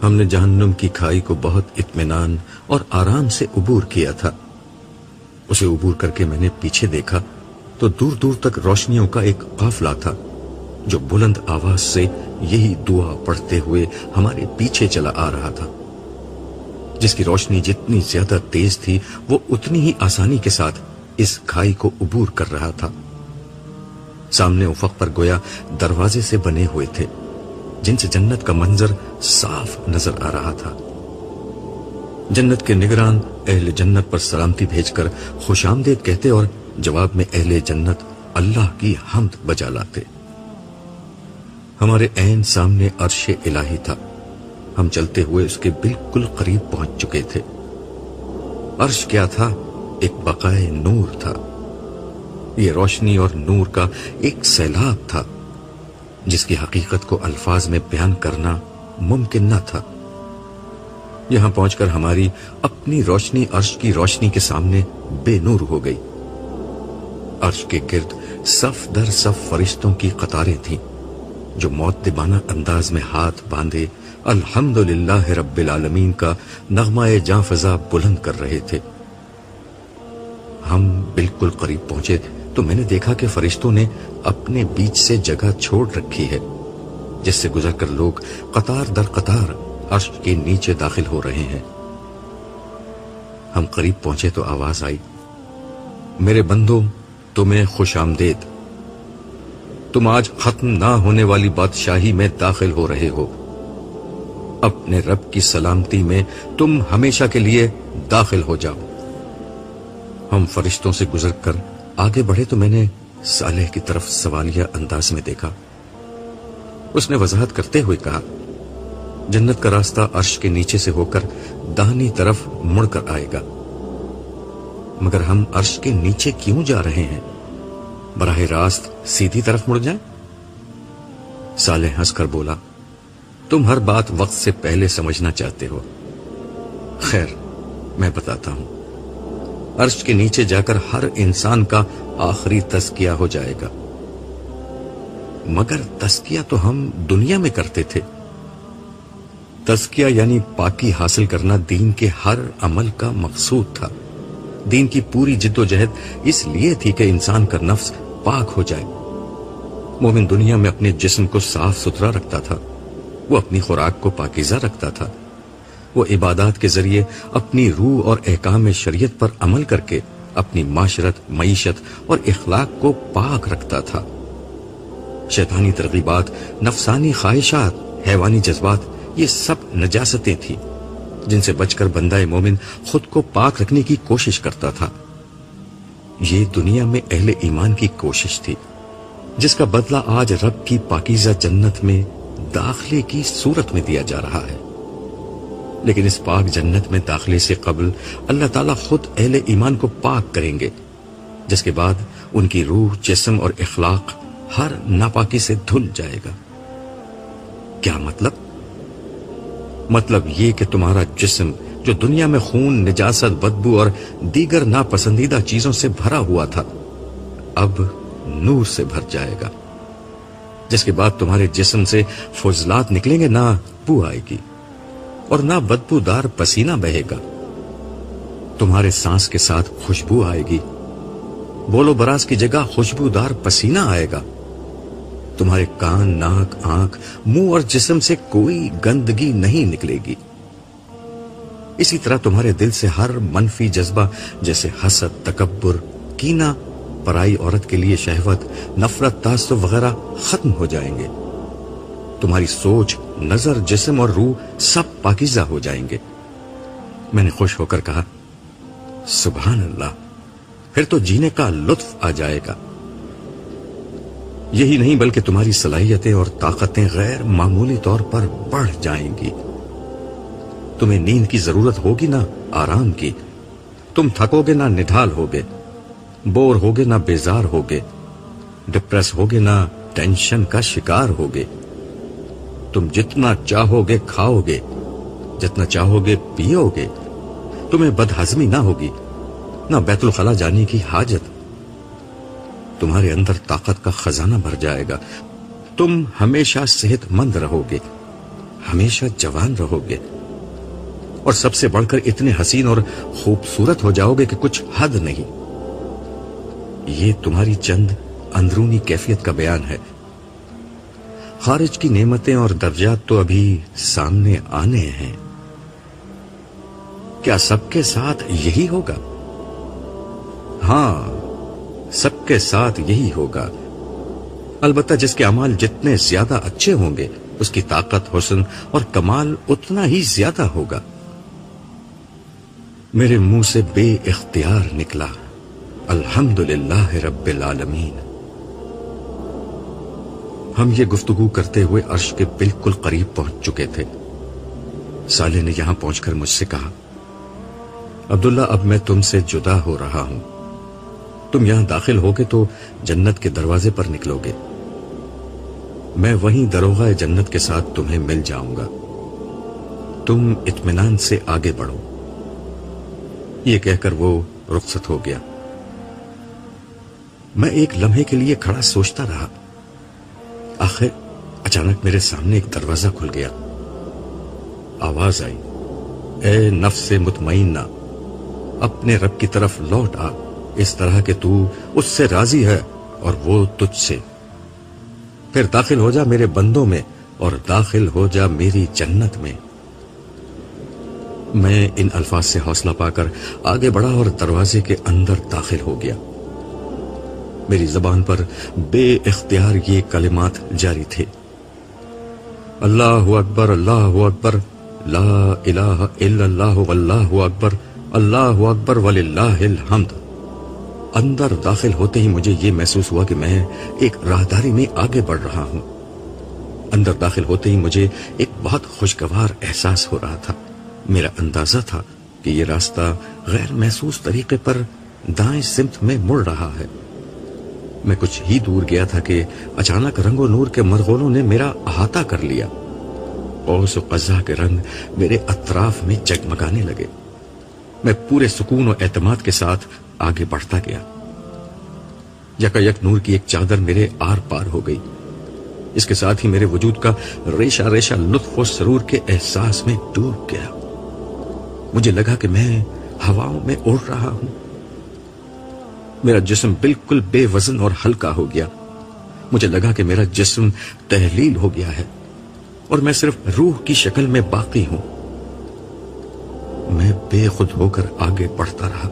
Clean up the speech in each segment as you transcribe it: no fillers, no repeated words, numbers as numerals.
ہم نے جہنم کی کھائی کو بہت اطمینان اور آرام سے عبور کیا تھا۔ اسے عبور کر کے میں نے پیچھے دیکھا تو دور دور تک روشنیوں کا ایک قافلہ تھا جو بلند آواز سے یہی دعا پڑھتے ہوئے ہمارے پیچھے چلا آ رہا تھا، جس کی روشنی جتنی زیادہ تیز تھی وہ اتنی ہی آسانی کے ساتھ اس کھائی کو عبور کر رہا تھا۔ سامنے افق پر گویا دروازے سے بنے ہوئے تھے جن سے جنت کا منظر صاف نظر آ رہا تھا۔ جنت کے نگران اہل جنت پر سلامتی بھیج کر خوش آمدید کہتے اور جواب میں اہل جنت اللہ کی حمد بجا لاتے۔ ہمارے عین سامنے عرش الہی تھا، ہم چلتے ہوئے اس کے بالکل قریب پہنچ چکے تھے۔ عرش کیا تھا؟ ایک بقائے نور تھا۔ یہ روشنی اور نور کا ایک سیلاب تھا جس کی حقیقت کو الفاظ میں بیان کرنا ممکن نہ تھا۔ یہاں پہنچ کر ہماری اپنی روشنی عرش کی روشنی کے سامنے بے نور ہو گئی۔ عرش کے گرد صف در صف فرشتوں کی قطاریں تھیں جو مؤدبانہ انداز میں ہاتھ باندھے الحمدللہ رب العالمین کا نغمہ جاں فضا بلند کر رہے تھے۔ ہم بالکل قریب پہنچے تو میں نے دیکھا کہ فرشتوں نے اپنے بیچ سے جگہ چھوڑ رکھی ہے جس سے گزر کر لوگ قطار در قطار عرش کے نیچے داخل ہو رہے ہیں۔ ہم قریب پہنچے تو آواز آئی، میرے بندوں تمہیں خوش آمدید، تم آج ختم نہ ہونے والی بادشاہی میں داخل ہو رہے ہو، اپنے رب کی سلامتی میں تم ہمیشہ کے لیے داخل ہو جاؤ۔ ہم فرشتوں سے گزر کر آگے بڑھے تو میں نے صالح کی طرف سوالیہ انداز میں دیکھا۔ اس نے وضاحت کرتے ہوئے کہا، جنت کا راستہ عرش کے نیچے سے ہو کر داہنی طرف مڑ کر آئے گا۔ مگر ہم عرش کے نیچے کیوں جا رہے ہیں؟ براہ راست سیدھی طرف مڑ جائیں؟ صالح ہنس کر بولا، تم ہر بات وقت سے پہلے سمجھنا چاہتے ہو۔ خیر میں بتاتا ہوں، عرش کے نیچے جا کر ہر انسان کا آخری تزکیہ ہو جائے گا۔ مگر تزکیہ تو ہم دنیا میں کرتے تھے۔ تزکیہ یعنی پاکی حاصل کرنا دین کے ہر عمل کا مقصود تھا۔ دین کی پوری جد و جہد اس لیے تھی کہ انسان کا نفس پاک ہو جائے۔ مومن دنیا میں اپنے جسم کو صاف ستھرا رکھتا تھا، وہ اپنی خوراک کو پاکیزہ رکھتا تھا، وہ عبادات کے ذریعے اپنی روح اور احکام شریعت پر عمل کر کے اپنی معاشرت، معیشت اور اخلاق کو پاک رکھتا تھا۔ شیطانی ترغیبات، نفسانی خواہشات، حیوانی جذبات، یہ سب نجاستیں تھیں جن سے بچ کر بندہ مومن خود کو پاک رکھنے کی کوشش کرتا تھا۔ یہ دنیا میں اہل ایمان کی کوشش تھی جس کا بدلہ آج رب کی پاکیزہ جنت میں داخلے کی صورت میں دیا جا رہا ہے۔ لیکن اس پاک جنت میں داخلے سے قبل اللہ تعالیٰ خود اہل ایمان کو پاک کریں گے، جس کے بعد ان کی روح، جسم اور اخلاق ہر ناپاکی سے دھل جائے گا۔ کیا مطلب؟ مطلب یہ کہ تمہارا جسم جو دنیا میں خون، نجاست، بدبو اور دیگر ناپسندیدہ چیزوں سے بھرا ہوا تھا اب نور سے بھر جائے گا، جس کے بعد تمہارے جسم سے فضلات نکلیں گے، نہ بو آئے گی اور نہ بدبو دار پسینہ بہے گا۔ تمہارے سانس کے ساتھ خوشبو آئے گی، بولو براز کی جگہ خوشبودار پسینہ آئے گا۔ تمہارے کان، ناک، آنکھ، منہ اور جسم سے کوئی گندگی نہیں نکلے گی۔ اسی طرح تمہارے دل سے ہر منفی جذبہ جیسے حسد، تکبر، کینہ، پرائی عورت کے لیے شہوت، نفرت، تعصب وغیرہ ختم ہو جائیں گے۔ تمہاری سوچ، نظر، جسم اور روح سب پاکیزہ ہو جائیں گے۔ میں نے خوش ہو کر کہا، سبحان اللہ، پھر تو جینے کا لطف آ جائے گا۔ یہی نہیں بلکہ تمہاری صلاحیتیں اور طاقتیں غیر معمولی طور پر بڑھ جائیں گی۔ تمہیں نیند کی ضرورت ہوگی نہ آرام کی، تم تھکو گے نہ نڈھال ہوگے، بور ہوگے نہ بیزار ہوگے، ڈپریس ہوگے نہ ٹینشن کا شکار ہوگے۔ تم جتنا چاہو گے کھاؤ گے، جتنا چاہو گے پیو گے، تمہیں بدہضمی نہ ہوگی، نہ بیت الخلا جانے کی حاجت۔ تمہارے اندر طاقت کا خزانہ بھر جائے گا، تم ہمیشہ صحت مند رہو گے، ہمیشہ جوان رہو گے اور سب سے بڑھ کر اتنے حسین اور خوبصورت ہو جاؤ گے کہ کچھ حد نہیں۔ یہ تمہاری چند اندرونی کیفیت کا بیان ہے، خارج کی نعمتیں اور درجات تو ابھی سامنے آنے ہیں۔ کیا سب کے ساتھ یہی ہوگا؟ ہاں، سب کے ساتھ یہی ہوگا، البتہ جس کے اعمال جتنے زیادہ اچھے ہوں گے اس کی طاقت، حسن اور کمال اتنا ہی زیادہ ہوگا۔ میرے منہ سے بے اختیار نکلا الحمدللہ رب العالمین۔ ہم یہ گفتگو کرتے ہوئے عرش کے بالکل قریب پہنچ چکے تھے۔ صالح نے یہاں پہنچ کر مجھ سے کہا، عبداللہ اب میں تم سے جدا ہو رہا ہوں، تم یہاں داخل ہوگے تو جنت کے دروازے پر نکلو گے، میں وہیں دروغہ جنت کے ساتھ تمہیں مل جاؤں گا، تم اطمینان سے آگے بڑھو۔ یہ کہہ کر وہ رخصت ہو گیا۔ میں ایک لمحے کے لیے کھڑا سوچتا رہا، آخر اچانک میرے سامنے ایک دروازہ کھل گیا، آواز آئی، اے نفس مطمئنہ، اپنے رب کی طرف لوٹ آ، اس طرح کہ تو اس سے راضی ہے اور وہ تجھ سے، پھر داخل ہو جا میرے بندوں میں اور داخل ہو جا میری جنت میں۔ میں ان الفاظ سے حوصلہ پا کر آگے بڑھا اور دروازے کے اندر داخل ہو گیا۔ میری زبان پر بے اختیار یہ کلمات جاری تھے، اللہ اکبر، اللہ اکبر، لا الہ الا اللہ، واللہ اکبر، اللہ اکبر وللہ الحمد۔ اندر داخل ہوتے ہی مجھے یہ محسوس ہوا کہ میں ایک راہداری میں آگے بڑھ رہا ہوں۔ اندر داخل ہوتے ہی مجھے ایک بہت خوشگوار احساس ہو رہا تھا۔ میرا اندازہ تھا کہ یہ راستہ غیر محسوس طریقے پر دائیں سمت میں مڑ رہا ہے۔ میں کچھ ہی دور گیا تھا کہ اچانک رنگ و نور کے مرغولوں نے میرا احاطہ کر لیا، قوس و قزح کے رنگ میرے اطراف میں جگمگانے لگے۔ میں پورے سکون و اعتماد کے ساتھ آگے بڑھتا گیا۔ یکا یک نور کی ایک چادر میرے آر پار ہو گئی، اس کے ساتھ ہی میرے وجود کا ریشہ ریشہ لطف و سرور کے احساس میں ڈوب گیا۔ مجھے لگا کہ میں ہواؤں میں اڑ رہا ہوں، میرا جسم بالکل بے وزن اور ہلکا ہو گیا۔ مجھے لگا کہ میرا جسم تحلیل ہو گیا ہے اور میں صرف روح کی شکل میں باقی ہوں۔ میں بے خود ہو کر آگے بڑھتا رہا۔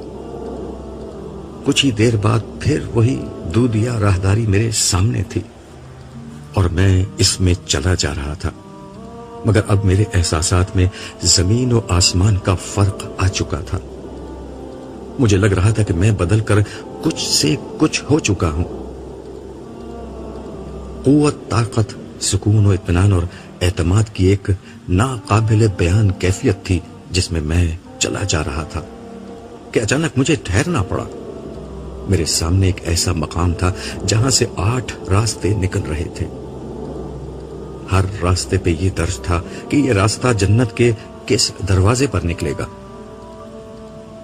کچھ ہی دیر بعد پھر وہی دودھیا راہداری میرے سامنے تھی اور میں اس میں چلا جا رہا تھا، مگر اب میرے احساسات میں زمین و آسمان کا فرق آ چکا تھا۔ مجھے لگ رہا تھا کہ میں بدل کر کچھ سے کچھ ہو چکا ہوں۔ قوت، طاقت، سکون و اطمینان اور اعتماد کی ایک ناقابل بیان کیفیت تھی جس میں چلا جا رہا تھا کہ اچانک مجھے ٹھہرنا پڑا۔ میرے سامنے ایک ایسا مقام تھا جہاں سے 8 راستے نکل رہے تھے۔ ہر راستے پہ یہ درج تھا کہ یہ راستہ جنت کے کس دروازے پر نکلے گا۔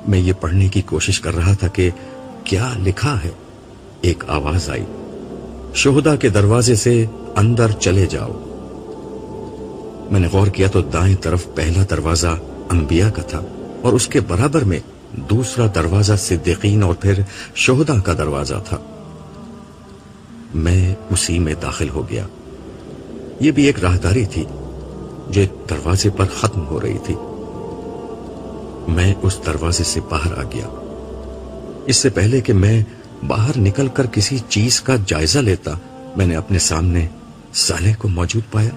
میں یہ پڑھنے کی کوشش کر رہا تھا کہ کیا لکھا ہے۔ ایک آواز آئی، شہداء کے دروازے سے اندر چلے جاؤ۔ میں نے غور کیا تو دائیں طرف پہلا دروازہ انبیاء کا تھا اور اس کے برابر میں دوسرا دروازہ صدیقین اور پھر شہداء کا دروازہ تھا۔ میں اسی میں داخل ہو گیا۔ یہ بھی ایک راہداری تھی جو ایک دروازے پر ختم ہو رہی تھی۔ میں اس دروازے سے باہر آ گیا۔ اس سے پہلے کہ میں باہر نکل کر کسی چیز کا جائزہ لیتا، میں نے اپنے سامنے صالح کو موجود پایا۔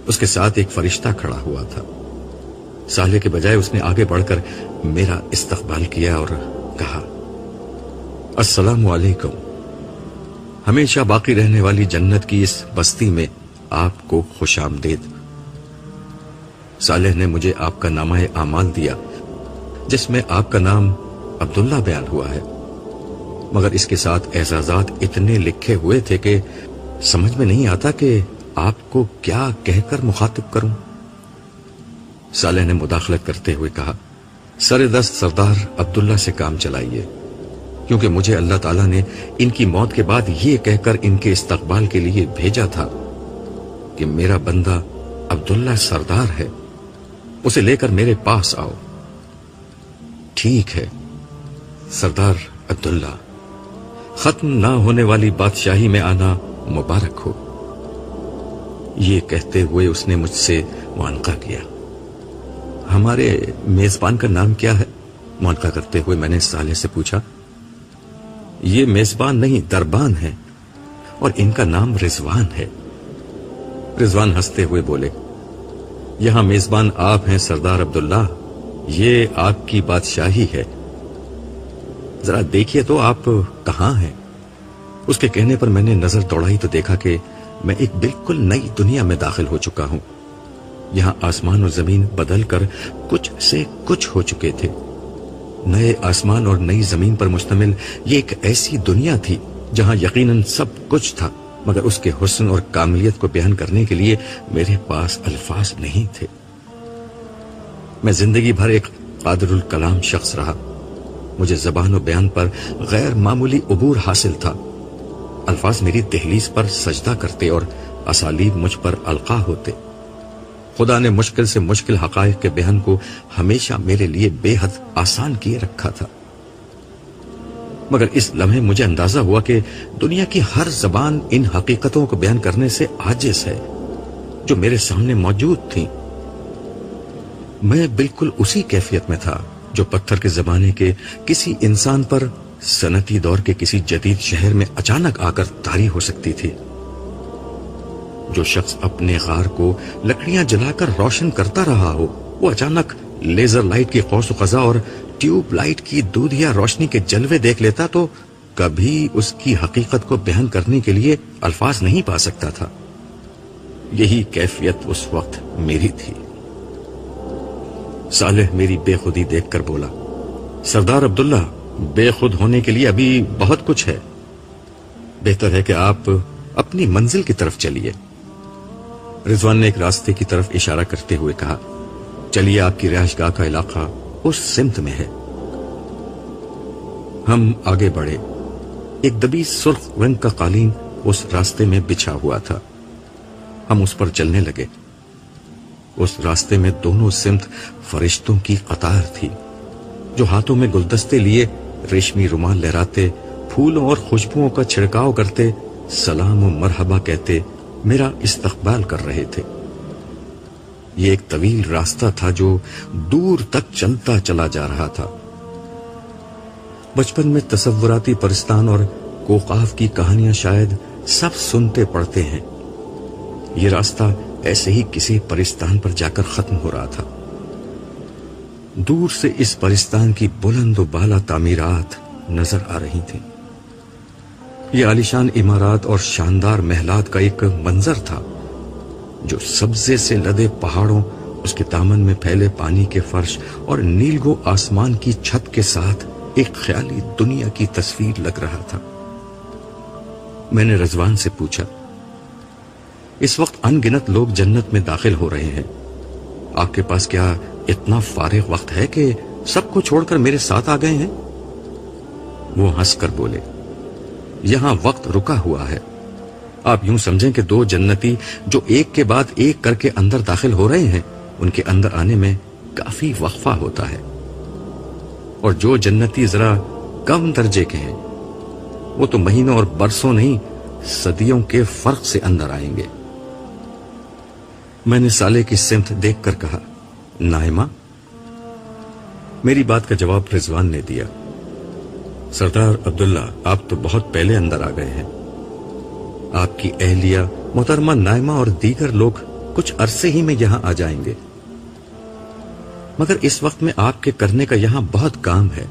اس کے ساتھ ایک فرشتہ کھڑا ہوا تھا۔ صالح کے بجائے اس نے آگے بڑھ کر میرا استقبال کیا اور کہا، السلام علیکم، ہمیشہ باقی رہنے والی جنت کی اس بستی میں آپ کو خوش آمدید۔ صالح نے مجھے آپ کا نامہ اعمال دیا جس میں آپ کا نام عبداللہ بیان ہوا ہے، مگر اس کے ساتھ اعزازات اتنے لکھے ہوئے تھے کہ سمجھ میں نہیں آتا کہ آپ کو کیا کہہ کر مخاطب کروں۔ صالح نے مداخلت کرتے ہوئے کہا، سر دست سردار عبداللہ سے کام چلائیے، کیونکہ مجھے اللہ تعالیٰ نے ان کی موت کے بعد یہ کہہ کر ان کے استقبال کے لیے بھیجا تھا کہ میرا بندہ عبداللہ سردار ہے، اسے لے کر میرے پاس آؤ۔ ٹھیک ہے سردار عبداللہ، ختم نہ ہونے والی بادشاہی میں آنا مبارک ہو۔ یہ کہتے ہوئے اس نے مجھ سے معانقہ کیا۔ ہمارے میزبان کا نام کیا ہے؟ معانقہ کرتے ہوئے میں نے صالح سے پوچھا۔ یہ میزبان نہیں، دربان ہے، اور ان کا نام رضوان ہے۔ رضوان ہنستے ہوئے بولے، یہاں میزبان آپ ہیں سردار عبداللہ، یہ آپ کی بادشاہی ہے، ذرا دیکھیے تو آپ کہاں ہیں؟ اس کے کہنے پر میں نے نظر دوڑائی تو دیکھا کہ میں ایک بالکل نئی دنیا میں داخل ہو چکا ہوں۔ یہاں آسمان اور زمین بدل کر کچھ سے کچھ ہو چکے تھے۔ نئے آسمان اور نئی زمین پر مشتمل یہ ایک ایسی دنیا تھی جہاں یقیناً سب کچھ تھا، مگر اس کے حسن اور کاملیت کو بیان کرنے کے لیے میرے پاس الفاظ نہیں تھے۔ میں زندگی بھر ایک قادر الکلام شخص رہا، مجھے زبان و بیان پر غیر معمولی عبور حاصل تھا۔ الفاظ میری دہلیز پر سجدہ کرتے اور اسالیب مجھ پر القا ہوتے۔ خدا نے مشکل سے مشکل حقائق کے بیان کو ہمیشہ میرے لیے بے حد آسان کیے رکھا تھا، مگر اس لمحے مجھے اندازہ ہوا کہ دنیا کی ہر زبان ان حقیقتوں کو بیان کرنے سے عاجز ہے جو میرے سامنے موجود تھیں۔ میں بالکل اسی کیفیت میں تھا جو پتھر کے زمانے کے کسی انسان پر صنعتی دور کے کسی جدید شہر میں اچانک آ کر طاری ہو سکتی تھی۔ جو شخص اپنے غار کو لکڑیاں جلا کر روشن کرتا رہا ہو، وہ اچانک لیزر لائٹ کی قوس و قزح اور ٹیوب لائٹ کی دودھیا روشنی کے جلوے دیکھ لیتا تو کبھی اس کی حقیقت کو بیان کرنے کے لیے الفاظ نہیں پا سکتا تھا۔ یہی کیفیت اس وقت میری تھی۔ صالح میری بے خودی دیکھ کر بولا، سردار عبداللہ، بے خود ہونے کے لیے ابھی بہت کچھ ہے، بہتر ہے کہ آپ اپنی منزل کی طرف چلیے۔ رضوان نے ایک راستے کی طرف اشارہ کرتے ہوئے کہا، چلیے، آپ کی رہائش گاہ کا علاقہ اس سمت میں ہے۔ ہم آگے بڑھے۔ ایک دبی سرخ رنگ کا قالین اس راستے میں بچھا ہوا تھا، ہم اس پر چلنے لگے۔ اس راستے میں دونوں سمت فرشتوں کی قطار تھی جو ہاتھوں میں گلدستے لیے، ریشمی رومال لہراتے، پھولوں اور خوشبوؤں کا چھڑکاؤ کرتے، سلام و مرحبا کہتے میرا استقبال کر رہے تھے۔ یہ ایک طویل راستہ تھا جو دور تک چلتا چلا جا رہا تھا۔ بچپن میں تصوراتی پرستان اور کوقاف کی کہانیاں شاید سب سنتے پڑھتے ہیں، یہ راستہ ایسے ہی کسی پرستان پر جا کر ختم ہو رہا تھا۔ دور سے اس پرستان کی بلند و بالا تعمیرات نظر آ رہی تھیں۔ یہ عالیشان عمارات اور شاندار محلات کا ایک منظر تھا جو سبزے سے لدے پہاڑوں، اس کے دامن میں پھیلے پانی کے فرش اور نیلگو آسمان کی چھت کے ساتھ ایک خیالی دنیا کی تصویر لگ رہا تھا۔ میں نے رضوان سے پوچھا، اس وقت ان گنت لوگ جنت میں داخل ہو رہے ہیں، آپ کے پاس کیا اتنا فارغ وقت ہے کہ سب کو چھوڑ کر میرے ساتھ آ گئے ہیں؟ وہ ہنس کر بولے، یہاں وقت رکا ہوا ہے، آپ یوں سمجھیں کہ دو جنتی جو ایک کے بعد ایک کر کے اندر داخل ہو رہے ہیں، ان کے اندر آنے میں کافی وقفہ ہوتا ہے، اور جو جنتی ذرا کم درجے کے ہیں وہ تو مہینوں اور برسوں نہیں، صدیوں کے فرق سے اندر آئیں گے۔ میں نے صالح کی سمت دیکھ کر کہا، نائمہ؟ میری بات کا جواب رضوان نے دیا، سردار عبداللہ، آپ تو بہت پہلے اندر آ گئے ہیں، آپ کی اہلیہ محترمہ نائمہ اور دیگر لوگ کچھ عرصے ہی میں یہاں آ جائیں گے، مگر اس وقت میں آپ کے کرنے کا یہاں بہت کام ہے۔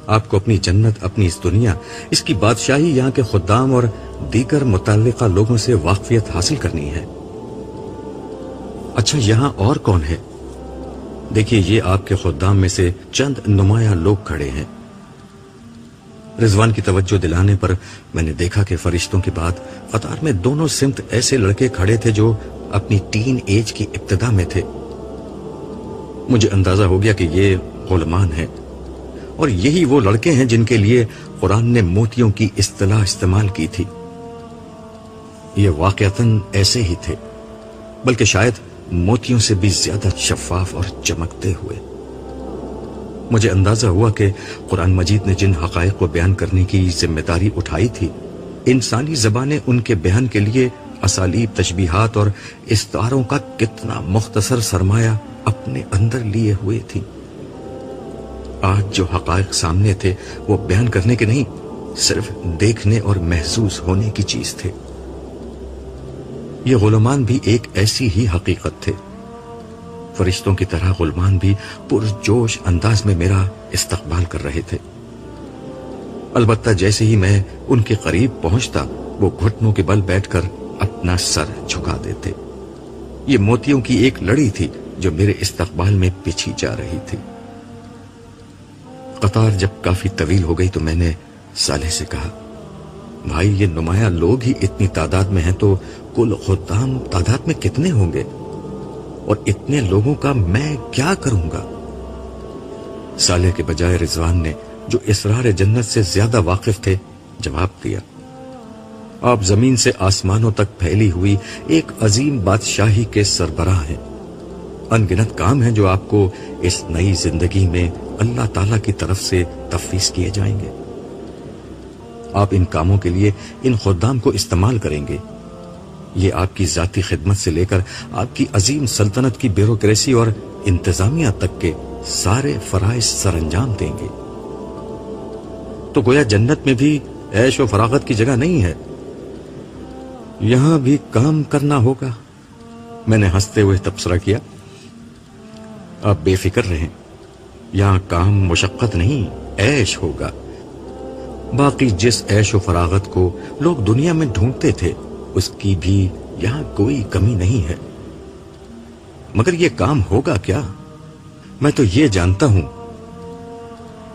آپ کو اپنی جنت، اپنی اس دنیا، اس کی بادشاہی، یہاں کے خدام اور دیگر متعلقہ لوگوں سے واقفیت حاصل کرنی ہے۔ اچھا، یہاں اور کون ہے؟ دیکھیے، یہ آپ کے خدام میں سے چند نمایاں لوگ کھڑے ہیں۔ رضوان کی توجہ دلانے پر میں نے دیکھا کہ فرشتوں کے بعد قطار میں دونوں سمت ایسے لڑکے کھڑے تھے جو اپنی ٹین ایج کی ابتدا میں تھے۔ مجھے اندازہ ہو گیا کہ یہ غلامان ہیں، اور یہی وہ لڑکے ہیں جن کے لیے قرآن نے موتیوں کی اصطلاح استعمال کی تھی۔ یہ واقعتاً ایسے ہی تھے۔ بلکہ شاید موتیوں سے بھی زیادہ شفاف اور چمکتے ہوئے۔ مجھے اندازہ ہوا کہ قرآن مجید نے جن حقائق کو بیان کرنے کی ذمہ داری اٹھائی تھی، انسانی زبانیں ان کے بیان کے لیے اسالیب، تشبیہات اور استعاروں کا کتنا مختصر سرمایہ اپنے اندر لیے ہوئے تھی۔ آج جو حقائق سامنے تھے وہ بیان کرنے کے نہیں، صرف دیکھنے اور محسوس ہونے کی چیز تھے۔ یہ غلامان بھی ایک ایسی ہی حقیقت تھے۔ فرشتوں کی طرح غلامان بھی پرجوش انداز میں میرا استقبال کر رہے تھے۔ البتہ جیسے ہی میں ان کے قریب پہنچتا، وہ گھٹنوں کے بل بیٹھ کر اپنا سر جھکا دیتے۔ یہ موتیوں کی ایک لڑی تھی جو میرے استقبال میں پیچھی جا رہی تھی۔ قطار جب کافی طویل ہو گئی تو میں نے صالح سے کہا، بھائی یہ نمایاں لوگ ہی اتنی تعداد میں ہیں تو کل خدام تعداد میں کتنے ہوں گے؟ اور اتنے لوگوں کا میں کیا کروں گا؟ صالح کے بجائے رضوان نے، جو اسرار جنت سے زیادہ واقف تھے، جواب دیا، آپ زمین سے آسمانوں تک پھیلی ہوئی ایک عظیم بادشاہی کے سربراہ ہیں۔ ان گنت کام ہیں جو آپ کو اس نئی زندگی میں اللہ تعالی کی طرف سے تفویض کیے جائیں گے۔ آپ ان کاموں کے لیے ان خدام کو استعمال کریں گے۔ یہ آپ کی ذاتی خدمت سے لے کر آپ کی عظیم سلطنت کی بیوروکریسی اور انتظامیہ تک کے سارے فرائض سر انجام دیں گے۔ تو گویا جنت میں بھی عیش و فراغت کی جگہ نہیں ہے، یہاں بھی کام کرنا ہوگا۔ میں نے ہنستے ہوئے تبصرہ کیا، آپ بے فکر رہیں، یہاں کام مشقت نہیں، عیش ہوگا۔ باقی جس عیش و فراغت کو لوگ دنیا میں ڈھونڈتے تھے اس کی بھی یہاں کوئی کمی نہیں ہے۔ مگر یہ کام ہوگا کیا؟ میں تو یہ جانتا ہوں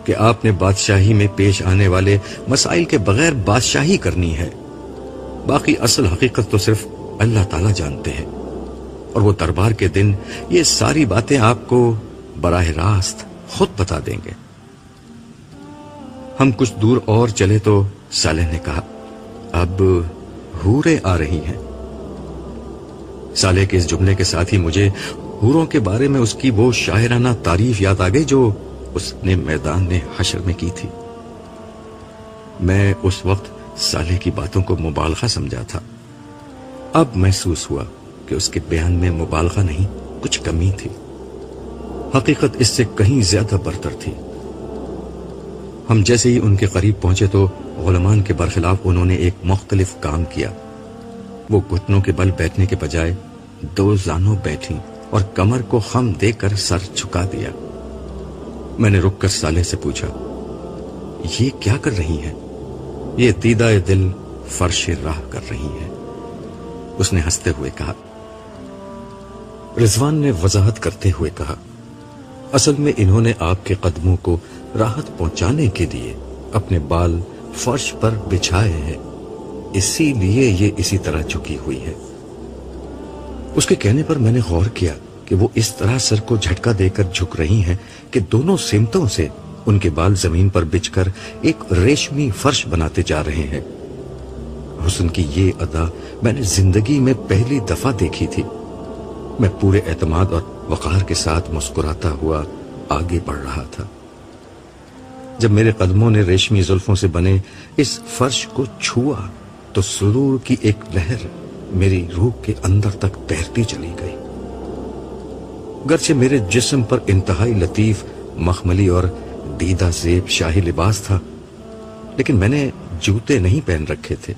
کہ آپ نے بادشاہی میں پیش آنے والے مسائل کے بغیر بادشاہی کرنی ہے۔ باقی اصل حقیقت تو صرف اللہ تعالیٰ جانتے ہیں، اور وہ دربار کے دن یہ ساری باتیں آپ کو براہ راست خود بتا دیں گے۔ ہم کچھ دور اور چلے تو صالح نے کہا، اب حوریں آ رہی ہیں۔ صالح کے اس جملے کے ساتھ ہی مجھے حوروں کے بارے میں اس کی وہ شاعرانہ تعریف یاد آ گئی جو اس نے میدان حشر میں کی تھی۔ میں اس وقت صالح کی باتوں کو مبالغہ سمجھا تھا، اب محسوس ہوا کہ اس کے بیان میں مبالغہ نہیں، کچھ کمی تھی۔ حقیقت اس سے کہیں زیادہ برتر تھی۔ ہم جیسے ہی ان کے قریب پہنچے تو غلامان کے برخلاف انہوں نے ایک مختلف کام کیا۔ وہ گھٹنوں کے بل بیٹھنے کے بجائے دو زانوں بیٹھی اور کمر کو خم دے کر سر جھکا دیا۔ میں نے رک کر صالح سے پوچھا، یہ کیا کر رہی ہیں؟ یہ دیدہ دل فرش راہ کر رہی ہیں۔ اس نے ہنستے ہوئے کہا۔ رضوان نے وضاحت کرتے ہوئے کہا، اصل میں انہوں نے آپ کے قدموں کو راحت پہنچانے کے لیے اپنے بال فرش پر بچھائے ہیں، اسی لیے یہ اسی طرح جھکی ہوئی ہے۔ اس کے کہنے پر میں نے غور کیا کہ وہ اس طرح سر کو جھٹکا دے کر جھک رہی ہیں کہ دونوں سمتوں سے ان کے بال زمین پر بچھ کر ایک ریشمی فرش بناتے جا رہے ہیں۔ حسن کی یہ ادا میں نے زندگی میں پہلی دفعہ دیکھی تھی۔ میں پورے اعتماد اور وقار کے ساتھ مسکراتا ہوا آگے بڑھ رہا تھا۔ جب میرے قدموں نے ریشمی زلفوں سے بنے اس فرش کو چھوا تو سرور کی ایک لہر میری روح کے اندر تک تیرتی چلی گئی۔ گرچہ میرے جسم پر انتہائی لطیف مخملی اور دیدہ زیب شاہی لباس تھا، لیکن میں نے جوتے نہیں پہن رکھے تھے۔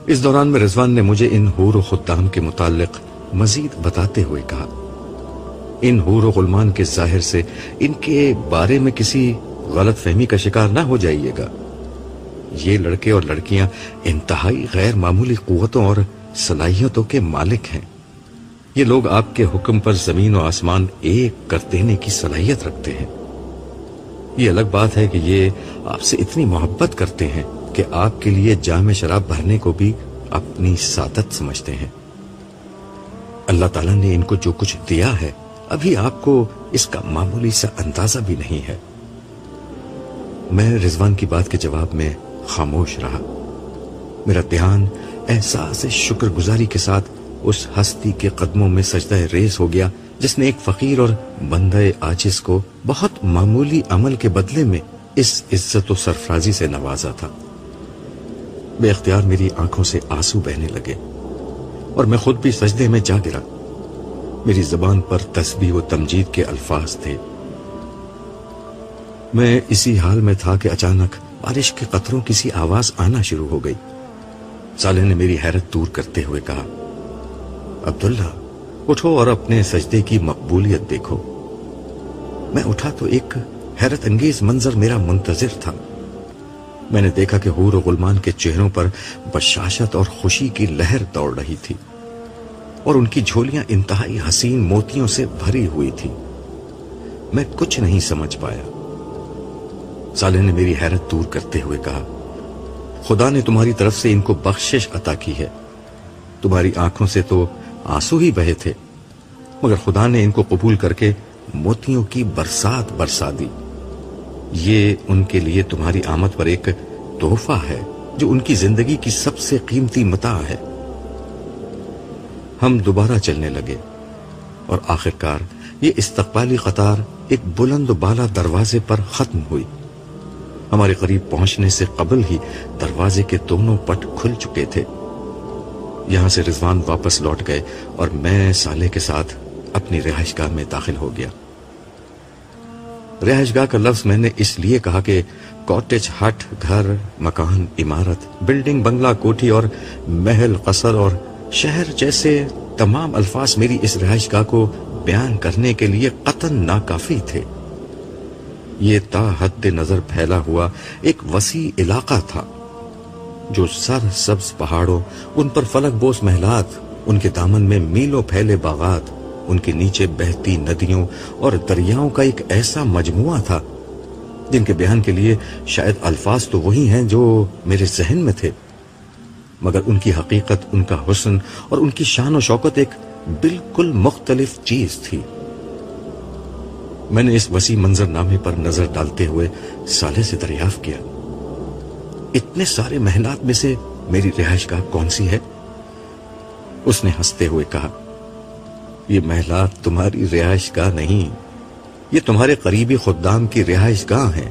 اس دوران میں رضوان نے مجھے ان حور و خدام کے متعلق مزید بتاتے ہوئے کہا، ان حور و غلمان کے ظاہر سے ان کے بارے میں کسی غلط فہمی کا شکار نہ ہو جائیے گا۔ یہ لڑکے اور لڑکیاں انتہائی غیر معمولی قوتوں اور صلاحیتوں کے مالک ہیں۔ یہ لوگ آپ کے حکم پر زمین و آسمان ایک کر دینے کی صلاحیت رکھتے ہیں۔ یہ الگ بات ہے کہ یہ آپ سے اتنی محبت کرتے ہیں کہ آپ کے لیے جام شراب بھرنے کو بھی اپنی سعادت سمجھتے ہیں۔ اللہ تعالیٰ نے ان کو جو کچھ دیا ہے ابھی آپ کو اس کا معمولی سا اندازہ بھی نہیں ہے۔ میں رضوان کی بات کے جواب میں خاموش رہا۔ میرا دھیان احساس شکر گزاری کے ساتھ اس ہستی کے قدموں میں سجدہ ریز ہو گیا جس نے ایک فقیر اور بندہ عاجز کو بہت معمولی عمل کے بدلے میں اس عزت و سرفرازی سے نوازا تھا۔ بے اختیار میری آنکھوں سے آنسو بہنے لگے اور میں خود بھی سجدے میں جا گرا۔ میری زبان پر تسبیح و تمجید کے الفاظ تھے۔ میں اسی حال میں تھا کہ اچانک بارش کے قطروں کی سی آواز آنا شروع ہو گئی۔ صالح نے میری حیرت دور کرتے ہوئے کہا، عبداللہ اٹھو اور اپنے سجدے کی مقبولیت دیکھو۔ میں اٹھا تو ایک حیرت انگیز منظر میرا منتظر تھا۔ میں نے دیکھا کہ حور و غلمان کے چہروں پر بشاشت اور خوشی کی لہر دوڑ رہی تھی اور ان کی جھولیاں انتہائی حسین موتیوں سے بھری ہوئی تھی۔ میں کچھ نہیں سمجھ پایا۔ صالح نے میری حیرت دور کرتے ہوئے کہا، خدا نے تمہاری طرف سے ان کو بخشش عطا کی ہے۔ تمہاری آنکھوں سے تو آنسو ہی بہے تھے، مگر خدا نے ان کو قبول کر کے موتیوں کی برسات برسا دی۔ یہ ان کے لیے تمہاری آمد پر ایک تحفہ ہے جو ان کی زندگی کی سب سے قیمتی متاع ہے۔ ہم دوبارہ چلنے لگے اور آخرکار یہ استقبالی قطار ایک بلند و بالا دروازے پر ختم ہوئی۔ ہمارے قریب پہنچنے سے قبل ہی دروازے کے دونوں پٹ کھل چکے تھے۔ یہاں سے رضوان واپس لوٹ گئے اور میں صالح کے ساتھ اپنی رہائش گاہ میں داخل ہو گیا۔ رہائش گاہ کا لفظ میں نے اس لیے کہا کہ کاٹیج ہٹ، گھر، مکان، عمارت، بلڈنگ، بنگلہ، کوٹھی اور محل، قصر اور شہر جیسے تمام الفاظ میری اس رہائش گاہ کو بیان کرنے کے لیے قطعاً ناکافی تھے۔ یہ تا حد نظر پھیلا ہوا ایک وسیع علاقہ تھا جو سر سبز پہاڑوں، ان پر فلک بوس محلات، ان کے دامن میں میلوں پھیلے باغات، ان کے نیچے بہتی ندیوں اور دریاؤں کا ایک ایسا مجموعہ تھا جن کے بیان کے لیے شاید الفاظ تو وہی ہیں جو میرے ذہن میں تھے، مگر ان کی حقیقت، ان کا حسن اور ان کی شان و شوکت ایک بالکل مختلف چیز تھی۔ میں نے اس وسیع منظر نامے پر نظر ڈالتے ہوئے صالح سے دریافت کیا، اتنے سارے محلات میں سے میری رہائش گاہ کون سی ہے؟ اس نے ہنستے ہوئے کہا، یہ محلات تمہاری رہائش گاہ نہیں، یہ تمہارے قریبی خدام کی رہائش گاہ ہیں۔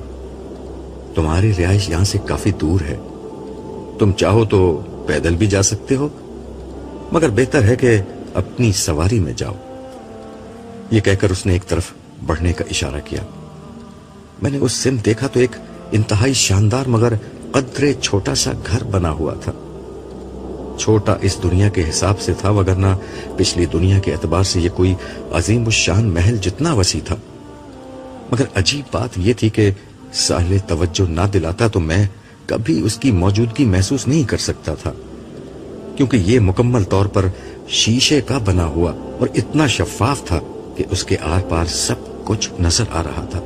تمہاری رہائش یہاں سے کافی دور ہے، تم چاہو تو پیدل بھی جا سکتے ہو، مگر بہتر ہے کہ اپنی سواری میں جاؤ۔ یہ کہہ کر اس نے ایک طرف بڑھنے کا اشارہ کیا۔ میں نے اس سمت دیکھا تو ایک انتہائی شاندار مگر قدرے چھوٹا سا گھر بنا ہوا تھا۔ چھوٹا اس دنیا کے حساب سے تھا، وگرنہ پچھلی دنیا کے اعتبار سے یہ کوئی عظیم الشان محل جتنا وسیع تھا۔ مگر عجیب بات یہ تھی کہ صالح توجہ نہ دلاتا تو میں کبھی اس کی موجودگی محسوس نہیں کر سکتا تھا، کیونکہ یہ مکمل طور پر شیشے کا بنا ہوا اور اتنا شفاف تھا کہ اس کے آر پار سب کچھ نظر آ رہا تھا۔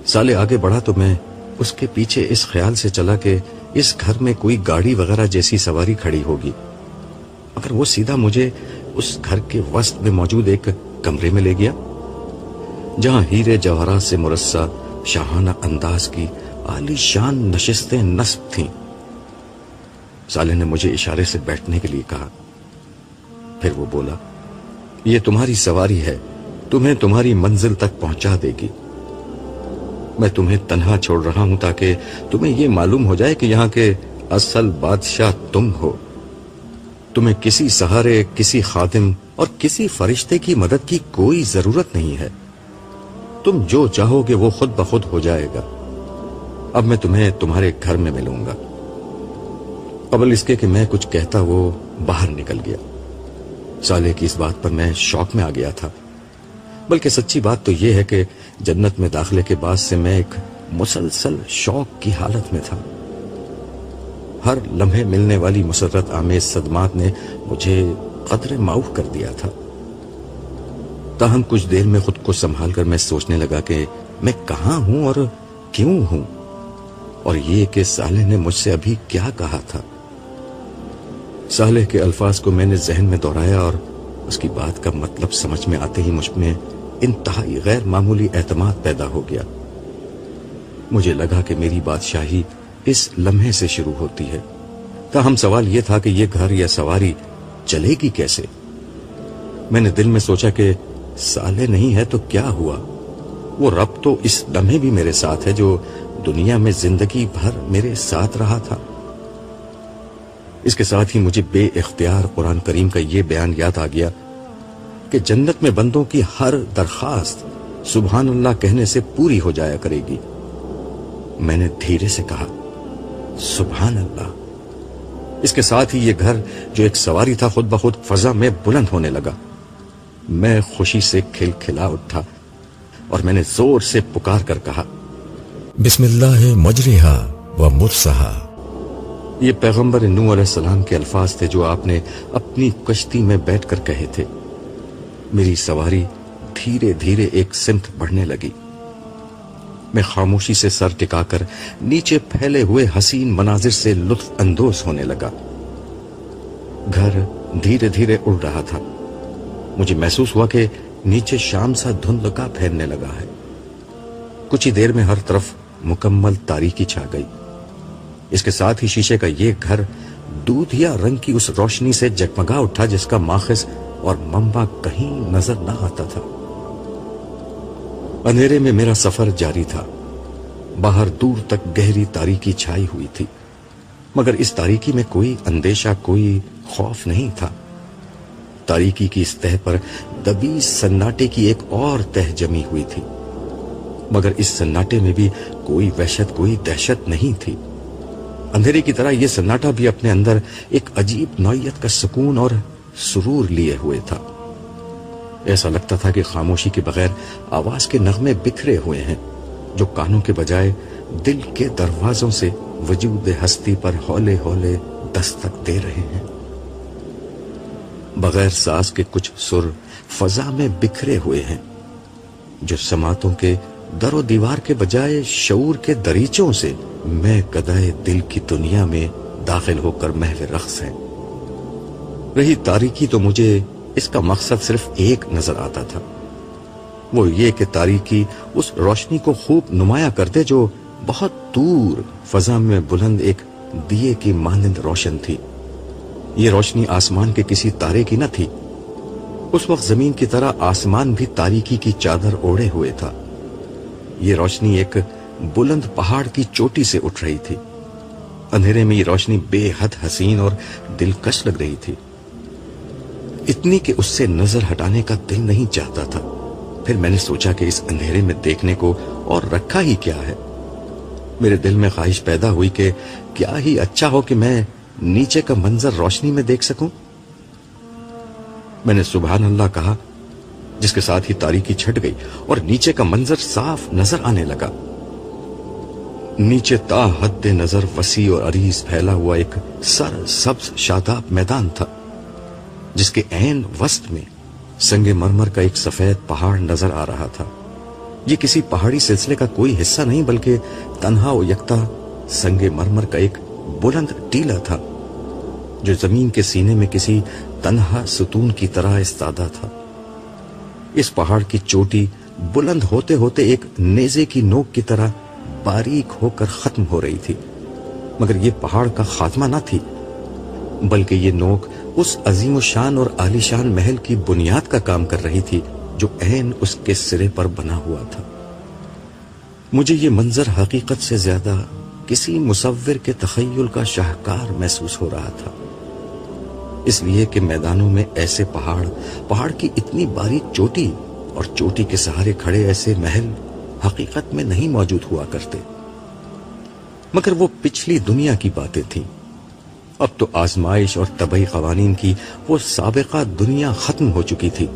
صالح آگے بڑھا تو میں اس کے پیچھے اس خیال سے چلا کہ اس گھر میں کوئی گاڑی وغیرہ جیسی سواری کھڑی ہوگی، مگر وہ سیدھا مجھے اس گھر کے وسط میں موجود ایک کمرے میں لے گیا جہاں ہیرے جواہرات سے مرصع شاہانہ انداز کی عالی شان نشستیں نصب تھیں۔ صالح نے مجھے اشارے سے بیٹھنے کے لیے کہا، پھر وہ بولا، یہ تمہاری سواری ہے، تمہیں تمہاری منزل تک پہنچا دے گی۔ میں تمہیں تنہا چھوڑ رہا ہوں تاکہ تمہیں یہ معلوم ہو جائے کہ یہاں کے اصل بادشاہ تم ہو۔ تمہیں کسی سہارے، کسی خادم اور کسی فرشتے کی مدد کی کوئی ضرورت نہیں ہے۔ تم جو چاہو گے وہ خود بخود ہو جائے گا۔ اب میں تمہیں تمہارے گھر میں ملوں گا۔ قبل اس کے کہ میں کچھ کہتا وہ باہر نکل گیا۔ صالح کی اس بات پر میں شوق میں آ گیا تھا، بلکہ سچی بات تو یہ ہے کہ جنت میں داخلے کے بعد سے میں ایک مسلسل شوق کی حالت میں تھا۔ ہر لمحے ملنے والی مسرت آمیز صدمات نے مجھے قدرے معاف کر دیا تھا۔ تاہم کچھ دیر میں خود کو سنبھال کر میں سوچنے لگا کہ میں کہاں ہوں اور کیوں ہوں، اور یہ کہ صالح نے مجھ سے ابھی کیا کہا تھا۔ صالح کے الفاظ کو میں نے ذہن میں دہرایا اور اس کی بات کا مطلب سمجھ میں آتے ہی مجھ میں انتہائی غیر معمولی اعتماد پیدا ہو گیا۔ مجھے لگا کہ میری بادشاہی اس لمحے سے شروع ہوتی ہے۔ تاہم سوال یہ تھا کہ یہ گھر یا سواری چلے گی کیسے؟ میں نے دل میں سوچا کہ سالے نہیں ہے تو کیا ہوا، وہ رب تو اس لمحے بھی میرے ساتھ ہے جو دنیا میں زندگی بھر میرے ساتھ رہا تھا۔ اس کے ساتھ ہی مجھے بے اختیار قرآن کریم کا یہ بیان یاد آ گیا کہ جنت میں بندوں کی ہر درخواست سبحان اللہ کہنے سے پوری ہو جایا کرے گی۔ میں نے دھیرے سے کہا سبحان اللہ۔ اس کے ساتھ ہی یہ گھر جو ایک سواری تھا خود بخود فضا میں بلند ہونے لگا۔ میں خوشی سے کھلکھلا اٹھا اور میں نے زور سے پکار کر کہا بسم اللہ مجریہا و مرساہا۔ یہ پیغمبر نوح علیہ السلام کے الفاظ تھے جو آپ نے اپنی کشتی میں بیٹھ کر کہے تھے۔ میری سواری دھیرے دھیرے ایک سمت بڑھنے لگی۔ میں خاموشی سے سر ٹکا کر نیچے پھیلے ہوئے حسین مناظر سے لطف اندوز ہونے لگا۔ گھر دھیرے دھیرے اڑ رہا تھا۔ مجھے محسوس ہوا کہ نیچے شام سا دھندلکا پھیلنے لگا ہے۔ کچھ ہی دیر میں ہر طرف مکمل تاریکی چھا گئی۔ اس کے ساتھ ہی شیشے کا یہ گھر دودھیا رنگ کی اس روشنی سے جگمگا اٹھا جس کا ماخذ اور منبع کہیں نظر نہ آتا تھا۔ اندھیرے میں میرا سفر جاری تھا۔ باہر دور تک گہری تاریکی چھائی ہوئی تھی، مگر اس تاریکی میں کوئی اندیشہ، کوئی خوف نہیں تھا۔ تاریکی کی اس تہ پر دبی سناٹے کی ایک اور تہ جمی ہوئی تھی، مگر اس سناٹے میں بھی کوئی وحشت، کوئی دہشت نہیں تھی۔ اندھیرے کی طرح یہ سناٹا بھی اپنے اندر ایک عجیب نوعیت کا سکون اور سرور لیے ہوئے تھا۔ ایسا لگتا تھا کہ خاموشی کے بغیر آواز کے نغمے بکھرے ہوئے ہیں جو کانوں کے بجائے دل کے دروازوں سے وجود ہستی پر ہولے ہولے دستک دے رہے ہیں۔ بغیر ساز کے کچھ سر فضا میں بکھرے ہوئے ہیں جو سماعتوں کے در و دیوار کے بجائے شعور کے دریچوں سے میں قدائے دل کی دنیا میں داخل ہو کر محو رقص ہیں۔ رہی تاریکی تو مجھے اس کا مقصد صرف ایک نظر آتا تھا، وہ یہ کہ تاریکی اس روشنی کو خوب نمایاں کر دے جو بہت دور فضا میں بلند ایک دیے کی مانند روشن تھی۔ یہ روشنی آسمان کے کسی تارے کی نہ تھی۔ اس وقت زمین کی طرح آسمان بھی تاریکی کی چادر اوڑھے ہوئے تھا۔ یہ روشنی ایک بلند پہاڑ کی چوٹی سے اٹھ رہی تھی۔ اندھیرے میں یہ روشنی بے حد حسین اور دلکش لگ رہی تھی، اتنی کہ اس سے نظر ہٹانے کا دل نہیں چاہتا تھا۔ پھر میں نے سوچا کہ اس اندھیرے میں دیکھنے کو اور رکھا ہی کیا ہے۔ میرے دل میں خواہش پیدا ہوئی کہ کیا ہی اچھا ہو کہ میں نیچے کا منظر روشنی میں دیکھ سکوں۔ میں نے سبحان اللہ کہا، جس کے ساتھ ہی تاریکی چھٹ گئی اور نیچے کا منظر صاف نظر آنے لگا۔ نیچے تا حد نظر وسیع اور عریض پھیلا ہوا ایک سر سبز شاداب میدان تھا، جس کے عین وسط میں سنگ مرمر کا ایک سفید پہاڑ نظر آ رہا تھا۔ یہ کسی پہاڑی سلسلے کا کوئی حصہ نہیں بلکہ تنہا و یکتا سنگ مرمر کا ایک بلند ٹیلا تھا جو زمین کے سینے میں کسی تنہا ستون کی طرح استادہ تھا۔ اس پہاڑ کی چوٹی بلند ہوتے ہوتے ایک نیزے کی نوک کی طرح باریک ہو کر ختم ہو رہی تھی، مگر یہ پہاڑ کا خاتمہ نہ تھی، بلکہ یہ نوک اس عظیم و شان اور عالی شان محل کی بنیاد کا کام کر رہی تھی جو عین اس کے سرے پر بنا ہوا تھا۔ مجھے یہ منظر حقیقت سے زیادہ کسی مصور کے تخیل کا شاہکار محسوس ہو رہا تھا، اس لیے کہ میدانوں میں ایسے پہاڑ کی اتنی باریک چوٹی اور چوٹی کے سہارے کھڑے ایسے محل حقیقت میں نہیں موجود ہوا کرتے، مگر وہ پچھلی دنیا کی باتیں تھیں۔ اب تو آزمائش اور طبعی قوانین کی وہ سابقہ دنیا ختم ہو چکی تھی،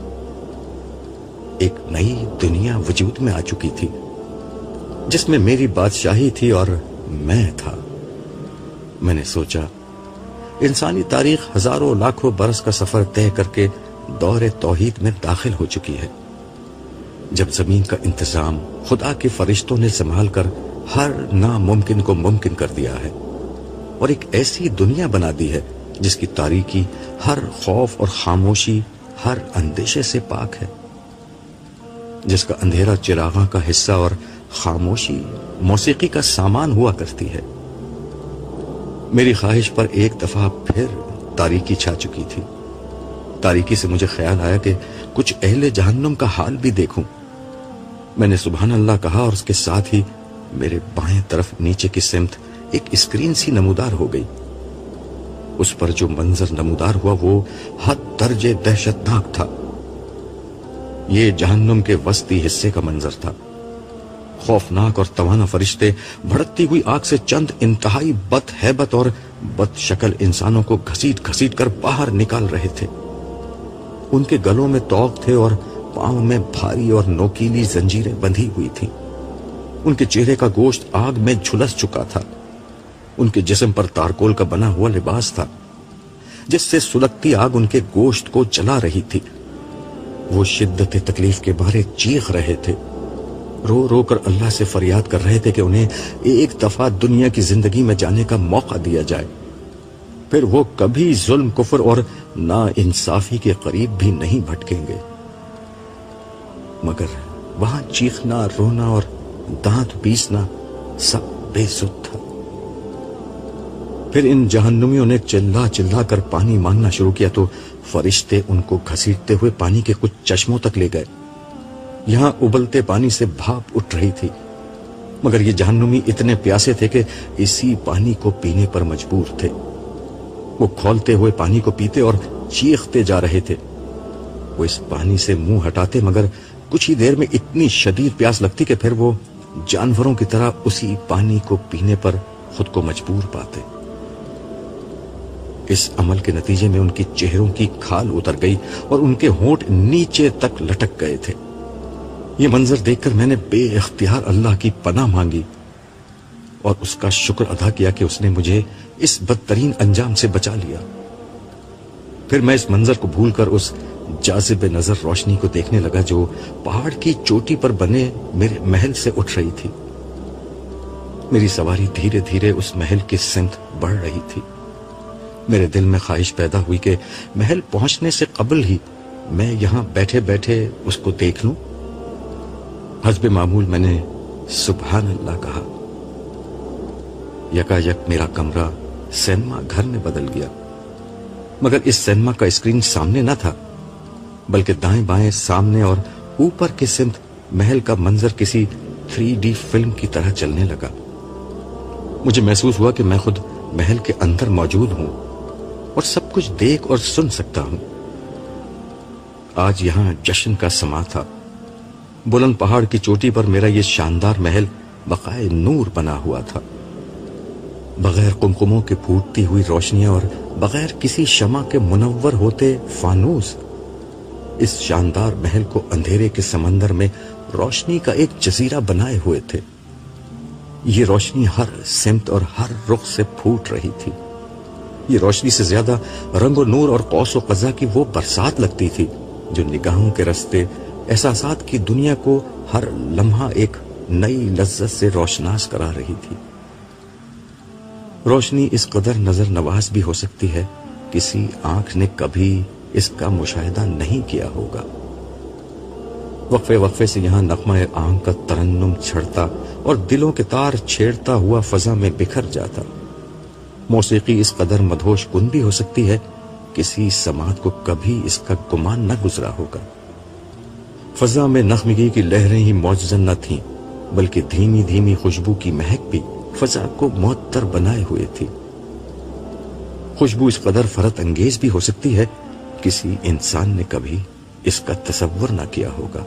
ایک نئی دنیا وجود میں آ چکی تھی جس میں میری بادشاہی تھی اور میں تھا۔ میں نے سوچا انسانی تاریخ ہزاروں لاکھوں برس کا سفر طے کر کے دور توحید میں داخل ہو چکی ہے، جب زمین کا انتظام خدا کے فرشتوں نے سنبھال کر ہر ناممکن کو ممکن کر دیا ہے اور ایک ایسی دنیا بنا دی ہے جس کی تاریکی ہر خوف اور خاموشی ہر اندیشے سے پاک ہے، جس کا اندھیرا چراغاں کا حصہ اور خاموشی موسیقی کا سامان ہوا کرتی ہے۔ میری خواہش پر ایک دفعہ پھر تاریکی چھا چکی تھی، تاریکی سے مجھے خیال آیا کہ کچھ اہل جہنم کا حال بھی دیکھوں۔ میں نے سبحان اللہ کہا اور اس کے ساتھ ہی میرے بائیں طرف نیچے کی سمت ایک اسکرین سی نمودار ہو گئی۔ اس پر جو منظر نمودار ہوا وہ حد درجے دہشتناک تھا۔ یہ جہنم کے وسطی حصے کا منظر تھا۔ خوفناک اور توانا فرشتے بھڑکتی ہوئی آگ سے چند انتہائی بد ہیبت اور بد شکل انسانوں کو گھسیٹ گھسیٹ کر باہر نکال رہے تھے۔ ان کے گلوں میں طوق تھے اور پاؤں میں بھاری اور نوکیلی زنجیریں بندھی ہوئی تھیں۔ ان کے چہرے کا گوشت آگ میں جھلس چکا تھا۔ ان کے جسم پر تارکول کا بنا ہوا لباس تھا جس سے سلگتی آگ ان کے گوشت کو جلا رہی تھی۔ وہ شدت تکلیف کے مارے چیخ رہے تھے، رو رو کر اللہ سے فریاد کر رہے تھے کہ انہیں ایک دفعہ دنیا کی زندگی میں جانے کا موقع دیا جائے، پھر وہ کبھی ظلم، کفر اور نا انصافی کے قریب بھی نہیں بھٹکیں گے۔ مگر وہاں چیخنا، رونا اور دانت پیسنا سب بے سود تھا۔ پھر ان جہنمیوں نے چلا چلا کر پانی مانگنا شروع کیا تو فرشتے ان کو گھسیٹتے ہوئے پانی کے کچھ چشموں تک لے گئے۔ یہاں ابلتے پانی سے بھاپ اٹھ رہی تھی، مگر یہ جہنمی اتنے پیاسے تھے کہ اسی پانی کو پینے پر مجبور تھے۔ وہ کھولتے ہوئے پانی کو پیتے اور چیختے جا رہے تھے۔ وہ اس پانی سے منہ ہٹاتے مگر کچھ ہی دیر میں اتنی شدید پیاس لگتی کہ پھر وہ جانوروں کی طرح اسی پانی کو پینے پر خود کو مجبور پاتے۔ اس عمل کے نتیجے میں ان کی چہروں کی کھال اتر گئی اور ان کے ہونٹ نیچے تک لٹک گئے تھے۔ یہ منظر دیکھ کر میں نے بے اختیار اللہ کی پناہ مانگی اور اس کا شکر ادا کیا کہ اس نے مجھے اس بدترین انجام سے بچا لیا۔ پھر میں اس منظر کو بھول کر اس جاذب نظر روشنی کو دیکھنے لگا جو پہاڑ کی چوٹی پر بنے میرے محل سے اٹھ رہی تھی۔ میری سواری دھیرے دھیرے اس محل کی سمت بڑھ رہی تھی۔ میرے دل میں خواہش پیدا ہوئی کہ محل پہنچنے سے قبل ہی میں یہاں بیٹھے بیٹھے اس کو دیکھ لوں۔ حسب معمول میں نے سبحان اللہ کہا۔ یکا یک میرا کمرہ سینما گھر میں بدل گیا، مگر اس سینما کا اسکرین سامنے نہ تھا، بلکہ دائیں بائیں، سامنے اور اوپر کی سمت محل کا منظر کسی 3D فلم کی طرح چلنے لگا۔ مجھے محسوس ہوا کہ میں خود محل کے اندر موجود ہوں اور سب کچھ دیکھ اور سن سکتا ہوں۔ آج یہاں جشن کا سما تھا۔ بلند پہاڑ کی چوٹی پر میرا یہ شاندار محل بقائے نور بنا ہوا تھا۔ بغیر قمقموں کے پھوٹتی ہوئی روشنیاں اور بغیر کسی شمع کے منور ہوتے فانوس اس شاندار محل کو اندھیرے کے سمندر میں روشنی کا ایک جزیرہ بنائے ہوئے تھے۔ یہ روشنی ہر سمت اور ہر رخ سے پھوٹ رہی تھی۔ یہ روشنی سے زیادہ رنگ و نور اور قوس و قزح کی وہ برسات لگتی تھی جو نگاہوں کے رستے احساسات کی دنیا کو ہر لمحہ ایک نئی لذت سے روشناس کرا رہی تھی۔ روشنی اس قدر نظر نواز بھی ہو سکتی ہے، کسی آنکھ نے کبھی اس کا مشاہدہ نہیں کیا ہوگا۔ وقفے وقفے سے یہاں نغمہ آنکھ کا ترنم چھڑتا اور دلوں کے تار چھیڑتا ہوا فضا میں بکھر جاتا۔ موسیقی اس قدر مدہوش کن بھی ہو سکتی ہے، کسی سماعت کو کبھی اس کا گمان نہ گزرا ہوگا۔ فضا میں نغمگی کی لہریں ہی معجزن نہ تھیں، بلکہ دھیمی دھیمی خوشبو کی مہک بھی فضا کو معطر بنائے ہوئے تھی۔ خوشبو اس قدر فرحت انگیز بھی ہو سکتی ہے، کسی انسان نے کبھی اس کا تصور نہ کیا ہوگا۔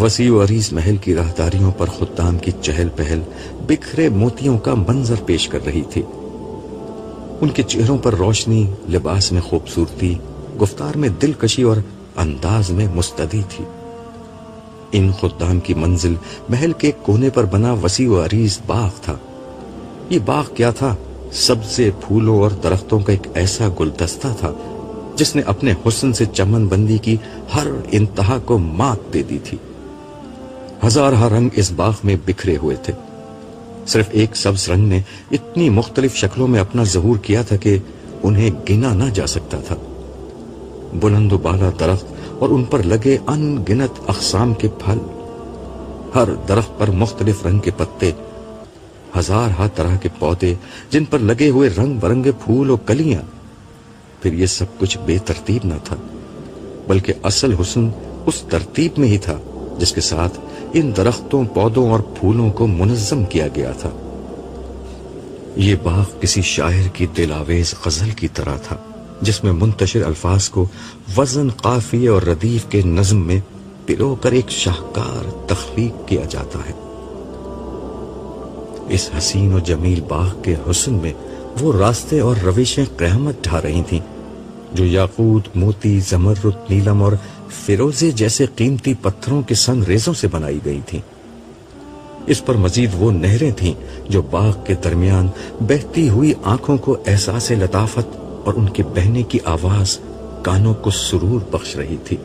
وسیع و عریض محل کی راہداریوں پر خدام کی چہل پہل بکھرے موتیوں کا منظر پیش کر رہی تھی۔ ان کے چہروں پر روشنی، لباس میں خوبصورتی، گفتار میں دلکشی اور انداز میں مستدی تھی۔ ان خدام کی منزل محل کے کونے پر بنا وسیع و عریض باغ تھا۔ یہ باغ کیا تھا؟ سبزے، پھولوں اور درختوں کا ایک ایسا گلدستہ تھا جس نے اپنے حسن سے چمن بندی کی ہر انتہا کو مات دے دی تھی۔ ہزارہ رنگ اس باغ میں بکھرے ہوئے تھے۔ صرف ایک سبز رنگ نے اتنی مختلف شکلوں میں اپنا ظہور کیا تھا کہ انہیں گنا نہ جا سکتا تھا۔ بلند و بالا درخت اور ان پر لگے ان گنت اقسام کے پھل، ہر درخت پر مختلف رنگ کے پتے، ہزارہ طرح کے پودے جن پر لگے ہوئے رنگ برنگے پھول و کلیاں، پھر یہ سب کچھ بے ترتیب نہ تھا، بلکہ اصل حسن اس ترتیب میں ہی تھا جس کے ساتھ ان درختوں، پودوں اور پھولوں کو منظم کیا گیا تھا۔ یہ باغ کسی شاعر کی دل آویز غزل کی طرح تھا، جس میں منتشر الفاظ کو وزن، قافیے اور ردیف کے نظم میں پرو کر ایک شاہکار تخلیق کیا جاتا ہے۔ اس حسین و جمیل باغ کے حسن میں وہ راستے اور روشیں قیامت ڈھا رہی تھیں جو یاقوت، موتی، زمرد، نیلم اور فیروزے جیسے قیمتی پتھروں کے سنگ ریزوں سے بنائی گئی تھیں۔ اس پر مزید وہ نہریں تھیں جو باغ کے درمیان بہتی ہوئی آنکھوں کو احساس لطافت اور ان کے بہنے کی آواز کانوں کو سرور بخش رہی تھی۔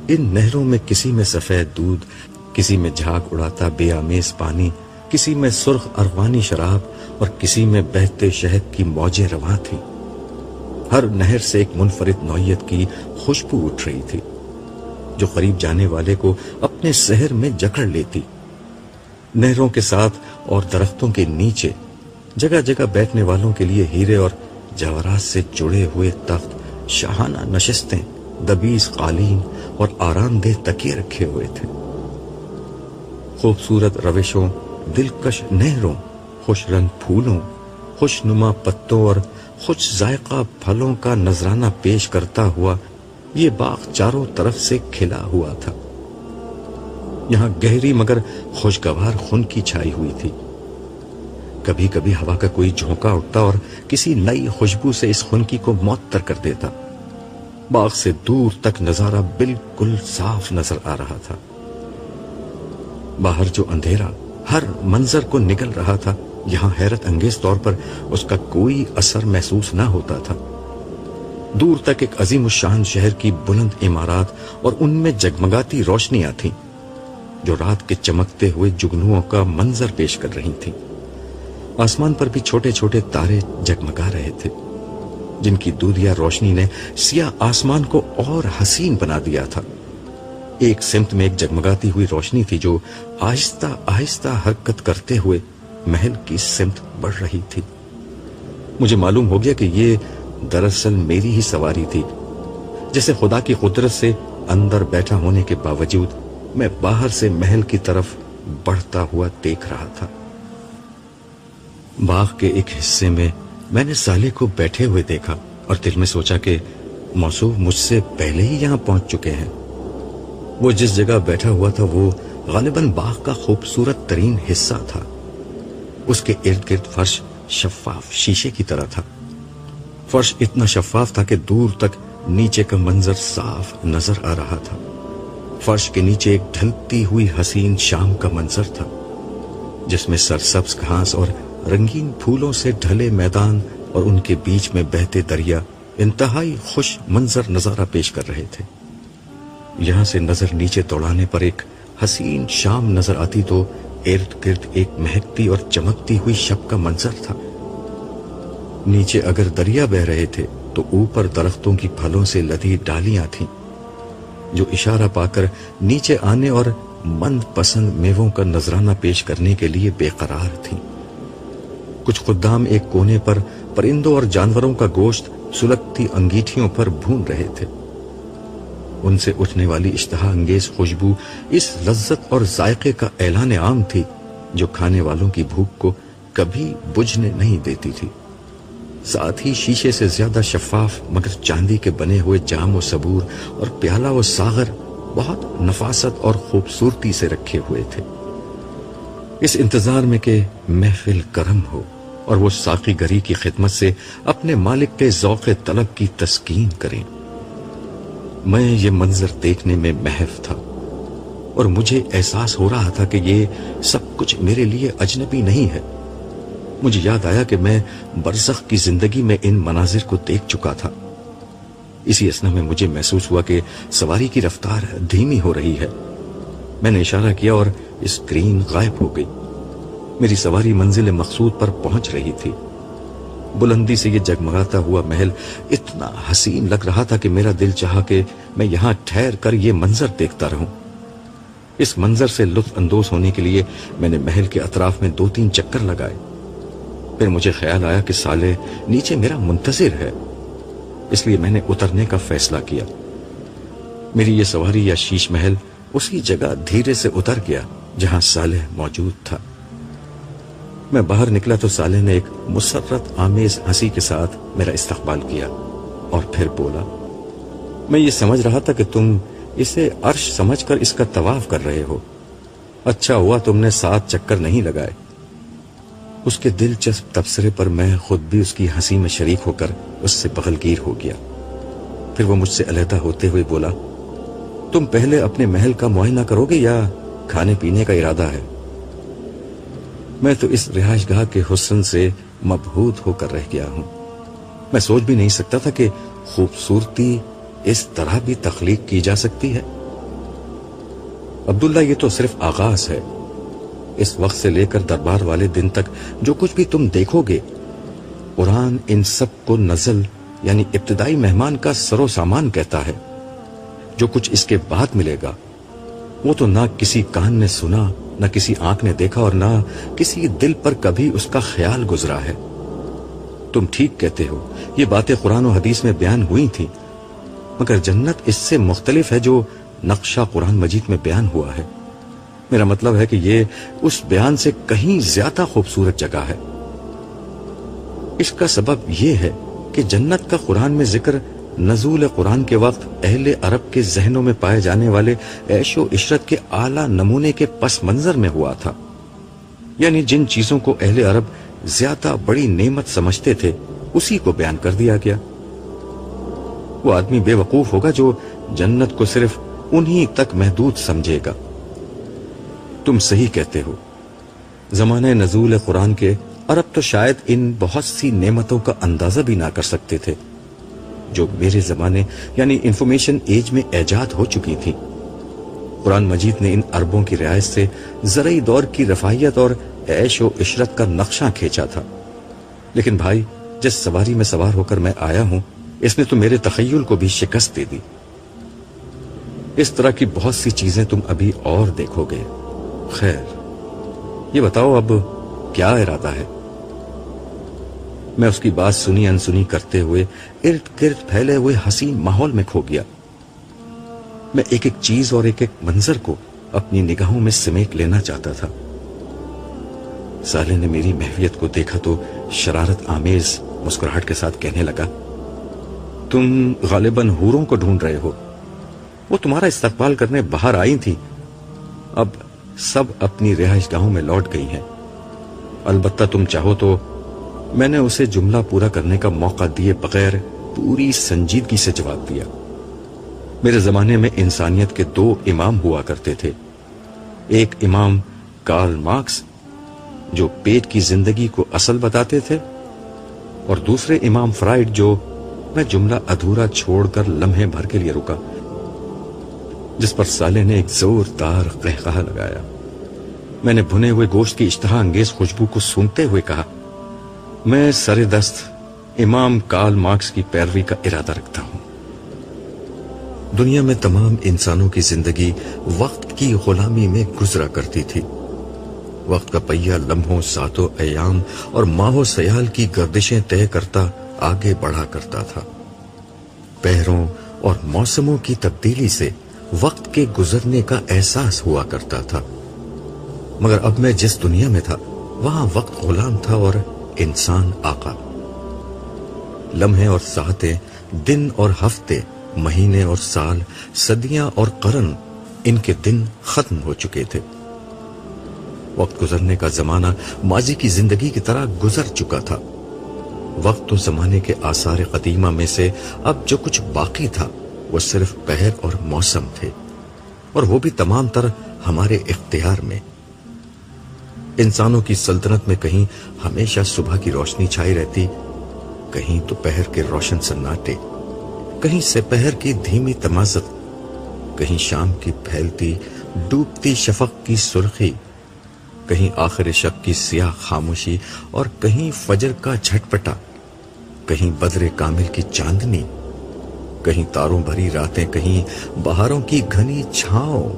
ان نہروں میں کسی میں سفید دودھ، کسی میں جھاگ اڑاتا بے آمیز پانی، کسی میں سرخ ارغوانی شراب اور کسی میں بہتے شہد کی موجیں رواں تھیں۔ ہر نہر سے ایک منفرد نوعیت کی خوشبو اٹھ رہی تھی جو قریب جانے والے کو اپنے سحر میں جکڑ لیتی۔ نہروں کے ساتھ اور درختوں کے نیچے جگہ جگہ بیٹھنے والوں کے لیے ہیرے اور جواہرات سے جڑے ہوئے تخت، شاہانہ نشستیں، دبیز قالین اور آرام دہ تکیے رکھے ہوئے تھے۔ خوبصورت روشوں، دلکش نہروں، خوش رنگ پھولوں، خوش نما پتوں اور خوش ذائقہ پھلوں کا نذرانہ پیش کرتا ہوا یہ باغ چاروں طرف سے کھلا ہوا تھا۔ یہاں گہری مگر خوشگوار خنکی چھائی ہوئی تھی۔ کبھی کبھی ہوا کا کوئی جھونکا اٹھتا اور کسی نئی خوشبو سے اس خنکی کو معطر کر دیتا۔ باغ سے دور تک نظارہ بالکل صاف نظر آ رہا تھا۔ باہر جو اندھیرا ہر منظر کو نگل رہا تھا، یہاں حیرت انگیز طور پر اس کا کوئی اثر محسوس نہ ہوتا تھا۔ دور تک ایک عظیم الشان شہر کی بلند عمارات اور ان میں جگمگاتی روشنیاں تھیں جو رات کے چمکتے ہوئے جگنوؤں کا منظر پیش کر رہی تھیں۔ آسمان پر بھی چھوٹے چھوٹے تارے جگمگا رہے تھے جن کی دودھیا روشنی نے سیاہ آسمان کو اور حسین بنا دیا تھا۔ ایک سمت میں ایک جگمگاتی ہوئی روشنی تھی جو آہستہ آہستہ حرکت کرتے ہوئے محل کی سمت بڑھ رہی تھی۔ مجھے معلوم ہو گیا کہ یہ دراصل میری ہی سواری تھی، جیسے خدا کی قدرت سے اندر بیٹھا ہونے کے باوجود میں باہر سے محل کی طرف بڑھتا ہوا دیکھ رہا تھا۔ باغ کے ایک حصے میں میں نے سالے کو بیٹھے ہوئے دیکھا اور دل میں سوچا کہ موصوف مجھ سے پہلے ہی یہاں پہنچ چکے ہیں۔ وہ جس جگہ بیٹھا ہوا تھا وہ غالباً باغ کا خوبصورت ترین حصہ تھا۔ اس کے ارد گرد فرش شفاف شیشے کی طرح تھا۔ فرش اتنا شفاف تھا کہ دور تک نیچے کا منظر صاف نظر آ رہا تھا۔ فرش کے نیچے ایک ڈھلتی ہوئی حسین شام کا منظر تھا جس میں سرسبز گھاس اور رنگین پھولوں سے ڈھلے میدان اور ان کے بیچ میں بہتے دریا انتہائی خوش منظر نظارہ پیش کر رہے تھے۔ یہاں سے نظر نیچے دوڑانے پر ایک حسین شام نظر آتی تو ارد گرد ایک مہکتی اور چمکتی ہوئی شب کا منظر تھا۔ نیچے اگر دریا بہ رہے تھے تو اوپر درختوں کی پھلوں سے لدی ڈالیاں تھیں جو اشارہ پا کر نیچے آنے اور مند پسند میووں کا نذرانہ پیش کرنے کے لیے بے قرار تھیں۔ کچھ خدام ایک کونے پر پرندوں اور جانوروں کا گوشت سلگتی انگیٹھیوں پر بھون رہے تھے۔ ان سے اٹھنے والی اشتہا انگیز خوشبو اس لذت اور ذائقے کا اعلان عام تھی جو کھانے والوں کی بھوک کو کبھی بجھنے نہیں دیتی تھی۔ ساتھ ہی شیشے سے زیادہ شفاف مگر چاندی کے بنے ہوئے جام و سبور اور پیالہ و ساغر بہت نفاست اور خوبصورتی سے رکھے ہوئے تھے، اس انتظار میں کہ محفل کرم ہو اور وہ ساقی گری کی خدمت سے اپنے مالک کے ذوق طلب کی تسکین کریں۔ میں یہ منظر دیکھنے میں محو تھا اور مجھے احساس ہو رہا تھا کہ یہ سب کچھ میرے لیے اجنبی نہیں ہے۔ مجھے یاد آیا کہ میں برزخ کی زندگی میں ان مناظر کو دیکھ چکا تھا۔ اسی اثنا میں مجھے محسوس ہوا کہ سواری کی رفتار دھیمی ہو رہی ہے۔ میں نے اشارہ کیا اور اسکرین غائب ہو گئی۔ میری سواری منزل مقصود پر پہنچ رہی تھی۔ بلندی سے یہ جگمگاتا ہوا محل اتنا حسین لگ رہا تھا کہ میرا دل چاہا کہ میں یہاں ٹھہر کر یہ منظر دیکھتا رہوں۔ اس منظر سے لطف اندوز ہونے کے لیے میں نے محل کے اطراف میں 2-3 چکر لگائے۔ پھر مجھے خیال آیا کہ سالے نیچے میرا منتظر ہے۔ اس لیے میں نے اترنے کا فیصلہ کیا۔ میری یہ سواری یا شیش محل اسی جگہ دھیرے سے اتر گیا جہاں صالح موجود تھا۔ میں باہر نکلا تو صالح نے ایک مسرت آمیز ہنسی کے ساتھ میرا استقبال کیا اور پھر بولا، میں یہ سمجھ رہا تھا کہ تم اسے عرش سمجھ کر اس کا طواف کر رہے ہو۔ اچھا ہوا تم نے 7 چکر نہیں لگائے۔ اس کے دلچسپ تبصرے پر میں خود بھی اس کی ہنسی میں شریک ہو کر اس سے بغلگیر ہو گیا۔ پھر وہ مجھ سے علیحدہ ہوتے ہوئے بولا، تم پہلے اپنے محل کا معائنہ کرو گے یا کھانے پینے کا ارادہ ہے؟ میں تو اس رہائش گاہ کے حسن سے مبہوت ہو کر رہ گیا ہوں۔ میں سوچ بھی نہیں سکتا تھا کہ خوبصورتی اس طرح بھی تخلیق کی جا سکتی ہے۔ عبداللہ، یہ تو صرف آغاز ہے۔ اس وقت سے لے کر دربار والے دن تک جو کچھ بھی تم دیکھو گے، قرآن ان سب کو نزل یعنی ابتدائی مہمان کا سر و سامان کہتا ہے۔ جو کچھ اس کے بعد ملے گا وہ تو نہ کسی کان نے سنا، نہ کسی آنکھ نے دیکھا، اور نہ کسی دل پر کبھی اس کا خیال گزرا ہے۔ تم ٹھیک کہتے ہو، یہ باتیں قرآن و حدیث میں بیان ہوئی تھیں، مگر جنت اس سے مختلف ہے جو نقشہ قرآن مجید میں بیان ہوا ہے۔ میرا مطلب ہے کہ یہ اس بیان سے کہیں زیادہ خوبصورت جگہ ہے۔ اس کا سبب یہ ہے کہ جنت کا قرآن میں ذکر نزول قرآن کے وقت اہل عرب کے ذہنوں میں پائے جانے والے عیش و عشرت کے اعلیٰ نمونے کے پس منظر میں ہوا تھا۔ یعنی جن چیزوں کو اہل عرب زیادہ بڑی نعمت سمجھتے تھے اسی کو بیان کر دیا گیا۔ وہ آدمی بے وقوف ہوگا جو جنت کو صرف انہی تک محدود سمجھے گا۔ تم صحیح کہتے ہو، زمانہ نزول قرآن کے عرب تو شاید ان بہت سی نعمتوں کا اندازہ بھی نہ کر سکتے تھے جو میرے زمانے یعنی انفارمیشن ایج میں ایجاد ہو چکی تھی۔ قرآن مجید نے ان عربوں کی رعایت سے زرعی دور کی رفاہیت اور عیش و عشرت کا نقشہ کھینچا تھا۔ لیکن بھائی، جس سواری میں سوار ہو کر میں آیا ہوں اس نے تو میرے تخیل کو بھی شکست دے دی۔ اس طرح کی بہت سی چیزیں تم ابھی اور دیکھو گے۔ خیر، یہ بتاؤ اب کیا ارادہ ہے؟ میں اس کی بات سنی انسنی کرتے ہوئے ارد گرد پھیلے ہوئے حسین ماحول میں کھو گیا۔ میں ایک ایک چیز اور ایک ایک منظر کو اپنی نگاہوں میں سمیٹ لینا چاہتا تھا۔ صالح نے میری محویت کو دیکھا تو شرارت آمیز مسکراہٹ کے ساتھ کہنے لگا، تم غالباً حوروں کو ڈھونڈ رہے ہو۔ وہ تمہارا استقبال کرنے باہر آئی تھی، اب سب اپنی رہائش گاہوں میں لوٹ گئی ہیں۔ البتہ تم چاہو تو میں نے اسے جملہ پورا کرنے کا موقع دیے بغیر پوری سنجیدگی سے جواب دیا۔ میرے زمانے میں انسانیت کے 2 امام ہوا کرتے تھے، ایک امام کارل مارکس جو پیٹ کی زندگی کو اصل بتاتے تھے، اور دوسرے امام فرائڈ جو میں جملہ ادھورا چھوڑ کر لمحے بھر کے لیے رکا، جس پر صالح نے ایک زوردار قہقہہ لگایا۔ میں نے بھنے ہوئے گوشت کی اشتہا انگیز خوشبو کو سونگتے ہوئے کہا، میں سر دست امام کارل مارکس کی پیروی کا ارادہ رکھتا ہوں۔ دنیا میں تمام انسانوں کی زندگی وقت کی غلامی میں گزرا کرتی تھی۔ وقت کا پہیہ لمحوں، ساتوں، ایام اور ماہوں سیال کی گردشیں طے کرتا آگے بڑھا کرتا تھا۔ پہروں اور موسموں کی تبدیلی سے وقت کے گزرنے کا احساس ہوا کرتا تھا، مگر اب میں جس دنیا میں تھا وہاں وقت غلام تھا اور انسان آقا۔ لمحے اور ساعتیں، دن اور ہفتے، مہینے اور سال، صدیاں اور قرن، ان کے دن ختم ہو چکے تھے۔ وقت گزرنے کا زمانہ ماضی کی زندگی کی طرح گزر چکا تھا۔ وقت و زمانے کے آثار قدیمہ میں سے اب جو کچھ باقی تھا وہ صرف پہر اور موسم تھے، اور وہ بھی تمام تر ہمارے اختیار میں۔ انسانوں کی سلطنت میں کہیں ہمیشہ صبح کی روشنی چھائی رہتی، کہیں دوپہر کے روشن سناٹے، کہیں سپہر کی دھیمی تمازت، کہیں شام کی پھیلتی ڈوبتی شفق کی سرخی، کہیں آخر شب کی سیاہ خاموشی، اور کہیں فجر کا جھٹپٹا، کہیں بدر کامل کی چاندنی، کہیں تاروں بھری راتیں، کہیں بہاروں کی گھنی چھاؤں۔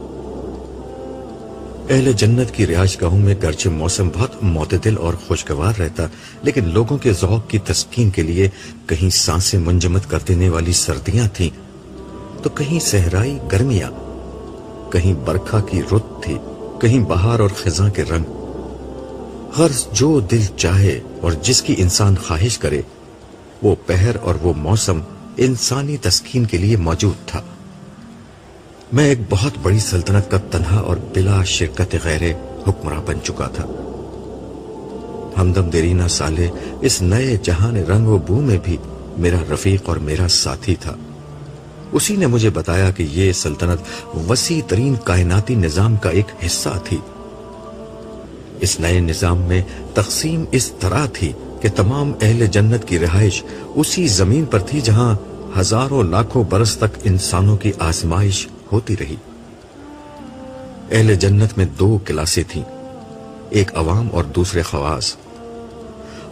اہل جنت کی رہائش گاہوں میں گرچہ موسم بہت معتدل اور خوشگوار رہتا، لیکن لوگوں کے ذوق کی تسکین کے لیے کہیں سانسیں منجمد کر دینے والی سردیاں تھیں تو کہیں صحرائی گرمیاں، کہیں برکھا کی رت تھی، کہیں بہار اور خزاں کے رنگ۔ غرض جو دل چاہے اور جس کی انسان خواہش کرے، وہ پہر اور وہ موسم انسانی تسکین کے لیے موجود تھا۔ میں ایک بہت بڑی سلطنت کا تنہا اور بلا شرکت غیر حکمراں بن چکا تھا۔ ہمدم دیرینہ صالح اس نئے جہان رنگ و بو میں بھی میرا رفیق اور میرا ساتھی تھا۔ اسی نے مجھے بتایا کہ یہ سلطنت وسیع ترین کائناتی نظام کا ایک حصہ تھی۔ اس نئے نظام میں تقسیم اس طرح تھی کہ تمام اہل جنت کی رہائش اسی زمین پر تھی جہاں ہزاروں لاکھوں برس تک انسانوں کی آزمائش ہوتی رہی۔ اہل جنت میں دو کلاسیں تھیں، ایک عوام اور دوسرے خواص۔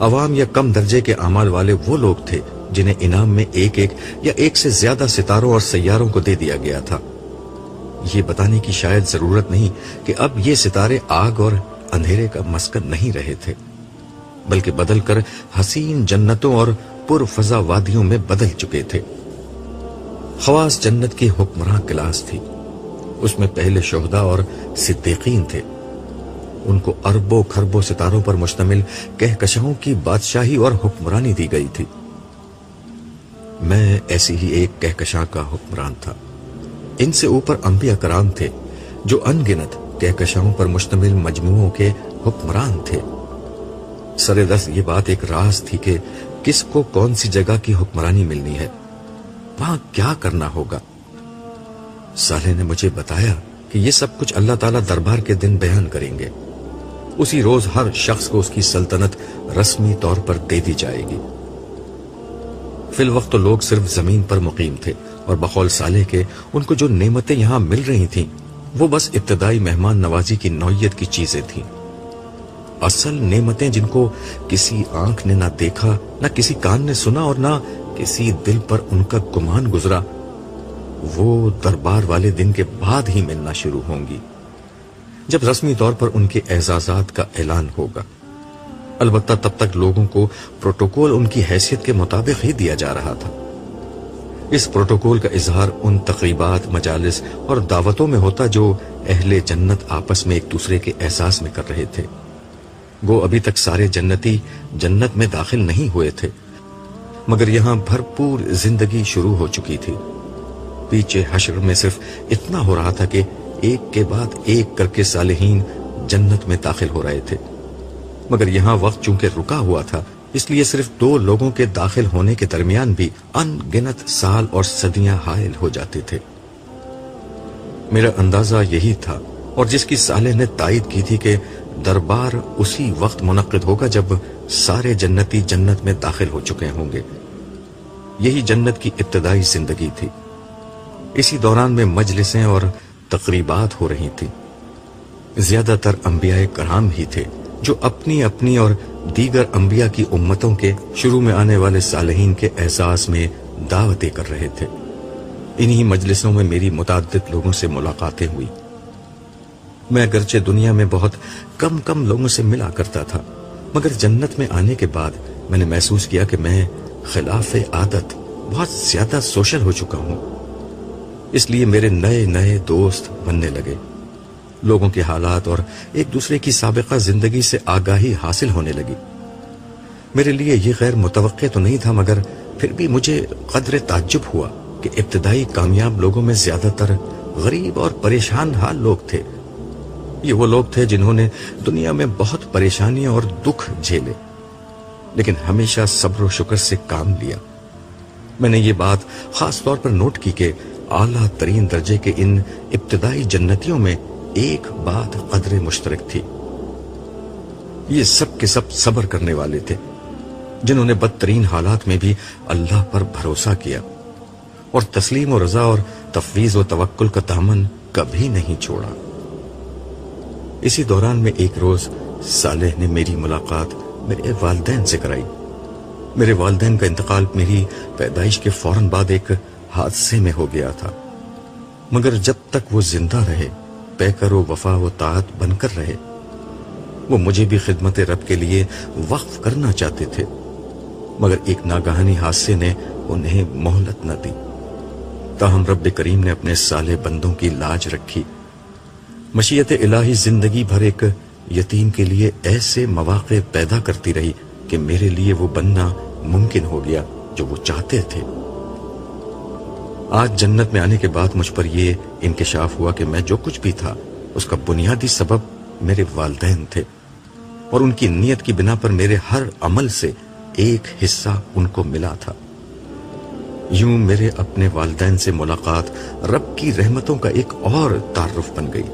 عوام یا کم درجے کے اعمال والے وہ لوگ تھے جنہیں انعام میں ایک ایک یا ایک سے زیادہ ستاروں اور سیاروں کو دے دیا گیا تھا۔ یہ بتانے کی شاید ضرورت نہیں کہ اب یہ ستارے آگ اور اندھیرے کا مسکن نہیں رہے تھے، بلکہ بدل کر حسین جنتوں اور پرفضا وادیوں میں بدل چکے تھے۔ خواص جنت کی حکمراں کلاس تھی۔ اس میں پہلے شہداء اور صدیقین تھے۔ ان کو اربوں کھربوں ستاروں پر مشتمل کہکشاؤں کی بادشاہی اور حکمرانی دی گئی تھی۔ میں ایسی ہی ایک کہکشاں کا حکمران تھا۔ ان سے اوپر انبیاء کرام تھے جو ان گنت کہکشاؤں پر مشتمل مجموعوں کے حکمران تھے۔ سر دست یہ بات ایک راز تھی کہ کس کو کون سی جگہ کی حکمرانی ملنی ہے، وہاں کیا کرنا ہوگا۔ صالح نے مجھے بتایا کہ یہ سب کچھ اللہ تعالیٰ دربار کے دن بیان کریں گے۔ اسی روز ہر شخص کو اس کی سلطنت رسمی طور پر دے دی جائے گی۔ فی الوقت تو لوگ صرف زمین پر مقیم تھے، اور بقول صالح کے ان کو جو نعمتیں یہاں مل رہی تھیں وہ بس ابتدائی مہمان نوازی کی نوعیت کی چیزیں تھیں۔ اصل نعمتیں جن کو کسی آنکھ نے نہ دیکھا، نہ کسی کان نے سنا اور نہ کسی دل پر ان کا گمان گزرا، وہ دربار والے دن کے بعد ہی ملنا شروع ہوں گی، جب رسمی طور پر ان کے اعزازات کا اعلان ہوگا۔ البتہ تب تک لوگوں کو پروٹوکول ان کی حیثیت کے مطابق ہی دیا جا رہا تھا۔ اس پروٹوکول کا اظہار ان تقریبات، مجالس اور دعوتوں میں ہوتا جو اہل جنت آپس میں ایک دوسرے کے احساس میں کر رہے تھے۔ گو ابھی تک سارے جنتی جنت میں داخل نہیں ہوئے تھے، مگر یہاں بھرپور زندگی شروع ہو چکی تھی۔ پیچھے حشر میں صرف اتنا ہو رہا تھا کہ ایک کے بعد ایک کر کے صالحین جنت میں داخل ہو رہے تھے، مگر یہاں وقت چونکہ رکا ہوا تھا، اس لیے صرف دو لوگوں کے داخل ہونے کے درمیان بھی ان گنت سال اور صدیاں حائل ہو جاتے تھے۔ میرا اندازہ یہی تھا، اور جس کی صالح نے تائید کی تھی کہ دربار اسی وقت منعقد ہوگا جب سارے جنتی جنت میں داخل ہو چکے ہوں گے۔ یہی جنت کی ابتدائی زندگی تھی۔ اسی دوران میں مجلسیں اور تقریبات ہو رہی تھیں۔ زیادہ تر انبیاء کرام ہی تھے جو اپنی اپنی اور دیگر انبیاء کی امتوں کے شروع میں آنے والے صالحین کے احساس میں دعوتیں کر رہے تھے۔ انہی مجلسوں میں میری متعدد لوگوں سے ملاقاتیں ہوئی۔ میں اگرچہ دنیا میں بہت کم لوگوں سے ملا کرتا تھا، مگر جنت میں آنے کے بعد میں نے محسوس کیا کہ میں خلاف عادت بہت زیادہ سوشل ہو چکا ہوں۔ اس لیے میرے نئے دوست بننے لگے، لوگوں کے حالات اور ایک دوسرے کی سابقہ زندگی سے آگاہی حاصل ہونے لگی۔ میرے لیے یہ غیر متوقع تو نہیں تھا، مگر پھر بھی مجھے قدر تعجب ہوا کہ ابتدائی کامیاب لوگوں میں زیادہ تر غریب اور پریشان حال لوگ تھے۔ یہ وہ لوگ تھے جنہوں نے دنیا میں بہت پریشانیاں اور دکھ جھیلے، لیکن ہمیشہ صبر و شکر سے کام لیا۔ میں نے یہ بات خاص طور پر نوٹ کی کہ اعلیٰ ترین درجے کے ان ابتدائی جنتیوں میں ایک بات قدر مشترک تھی، یہ سب کے سب صبر کرنے والے تھے، جنہوں نے بدترین حالات میں بھی اللہ پر بھروسہ کیا اور تسلیم و رضا اور تفویض و توکل کا دامن کبھی نہیں چھوڑا۔ اسی دوران میں ایک روز صالح نے میری ملاقات میرے والدین سے کرائی۔ میرے والدین کا انتقال میری پیدائش کے فوراً بعد ایک حادثے میں ہو گیا تھا، مگر جب تک وہ زندہ رہے پیکر و وفا و طاعت بن کر رہے۔ وہ مجھے بھی خدمت رب کے لیے وقف کرنا چاہتے تھے، مگر ایک ناگہانی حادثے نے انہیں مہلت نہ دی۔ تاہم رب کریم نے اپنے صالح بندوں کی لاج رکھی۔ مشیت الہی زندگی بھر ایک یتیم کے لیے ایسے مواقع پیدا کرتی رہی کہ میرے لیے وہ بننا ممکن ہو گیا جو وہ چاہتے تھے۔ آج جنت میں آنے کے بعد مجھ پر یہ انکشاف ہوا کہ میں جو کچھ بھی تھا اس کا بنیادی سبب میرے والدین تھے، اور ان کی نیت کی بنا پر میرے ہر عمل سے ایک حصہ ان کو ملا تھا۔ یوں میرے اپنے والدین سے ملاقات رب کی رحمتوں کا ایک اور تعارف بن گئی۔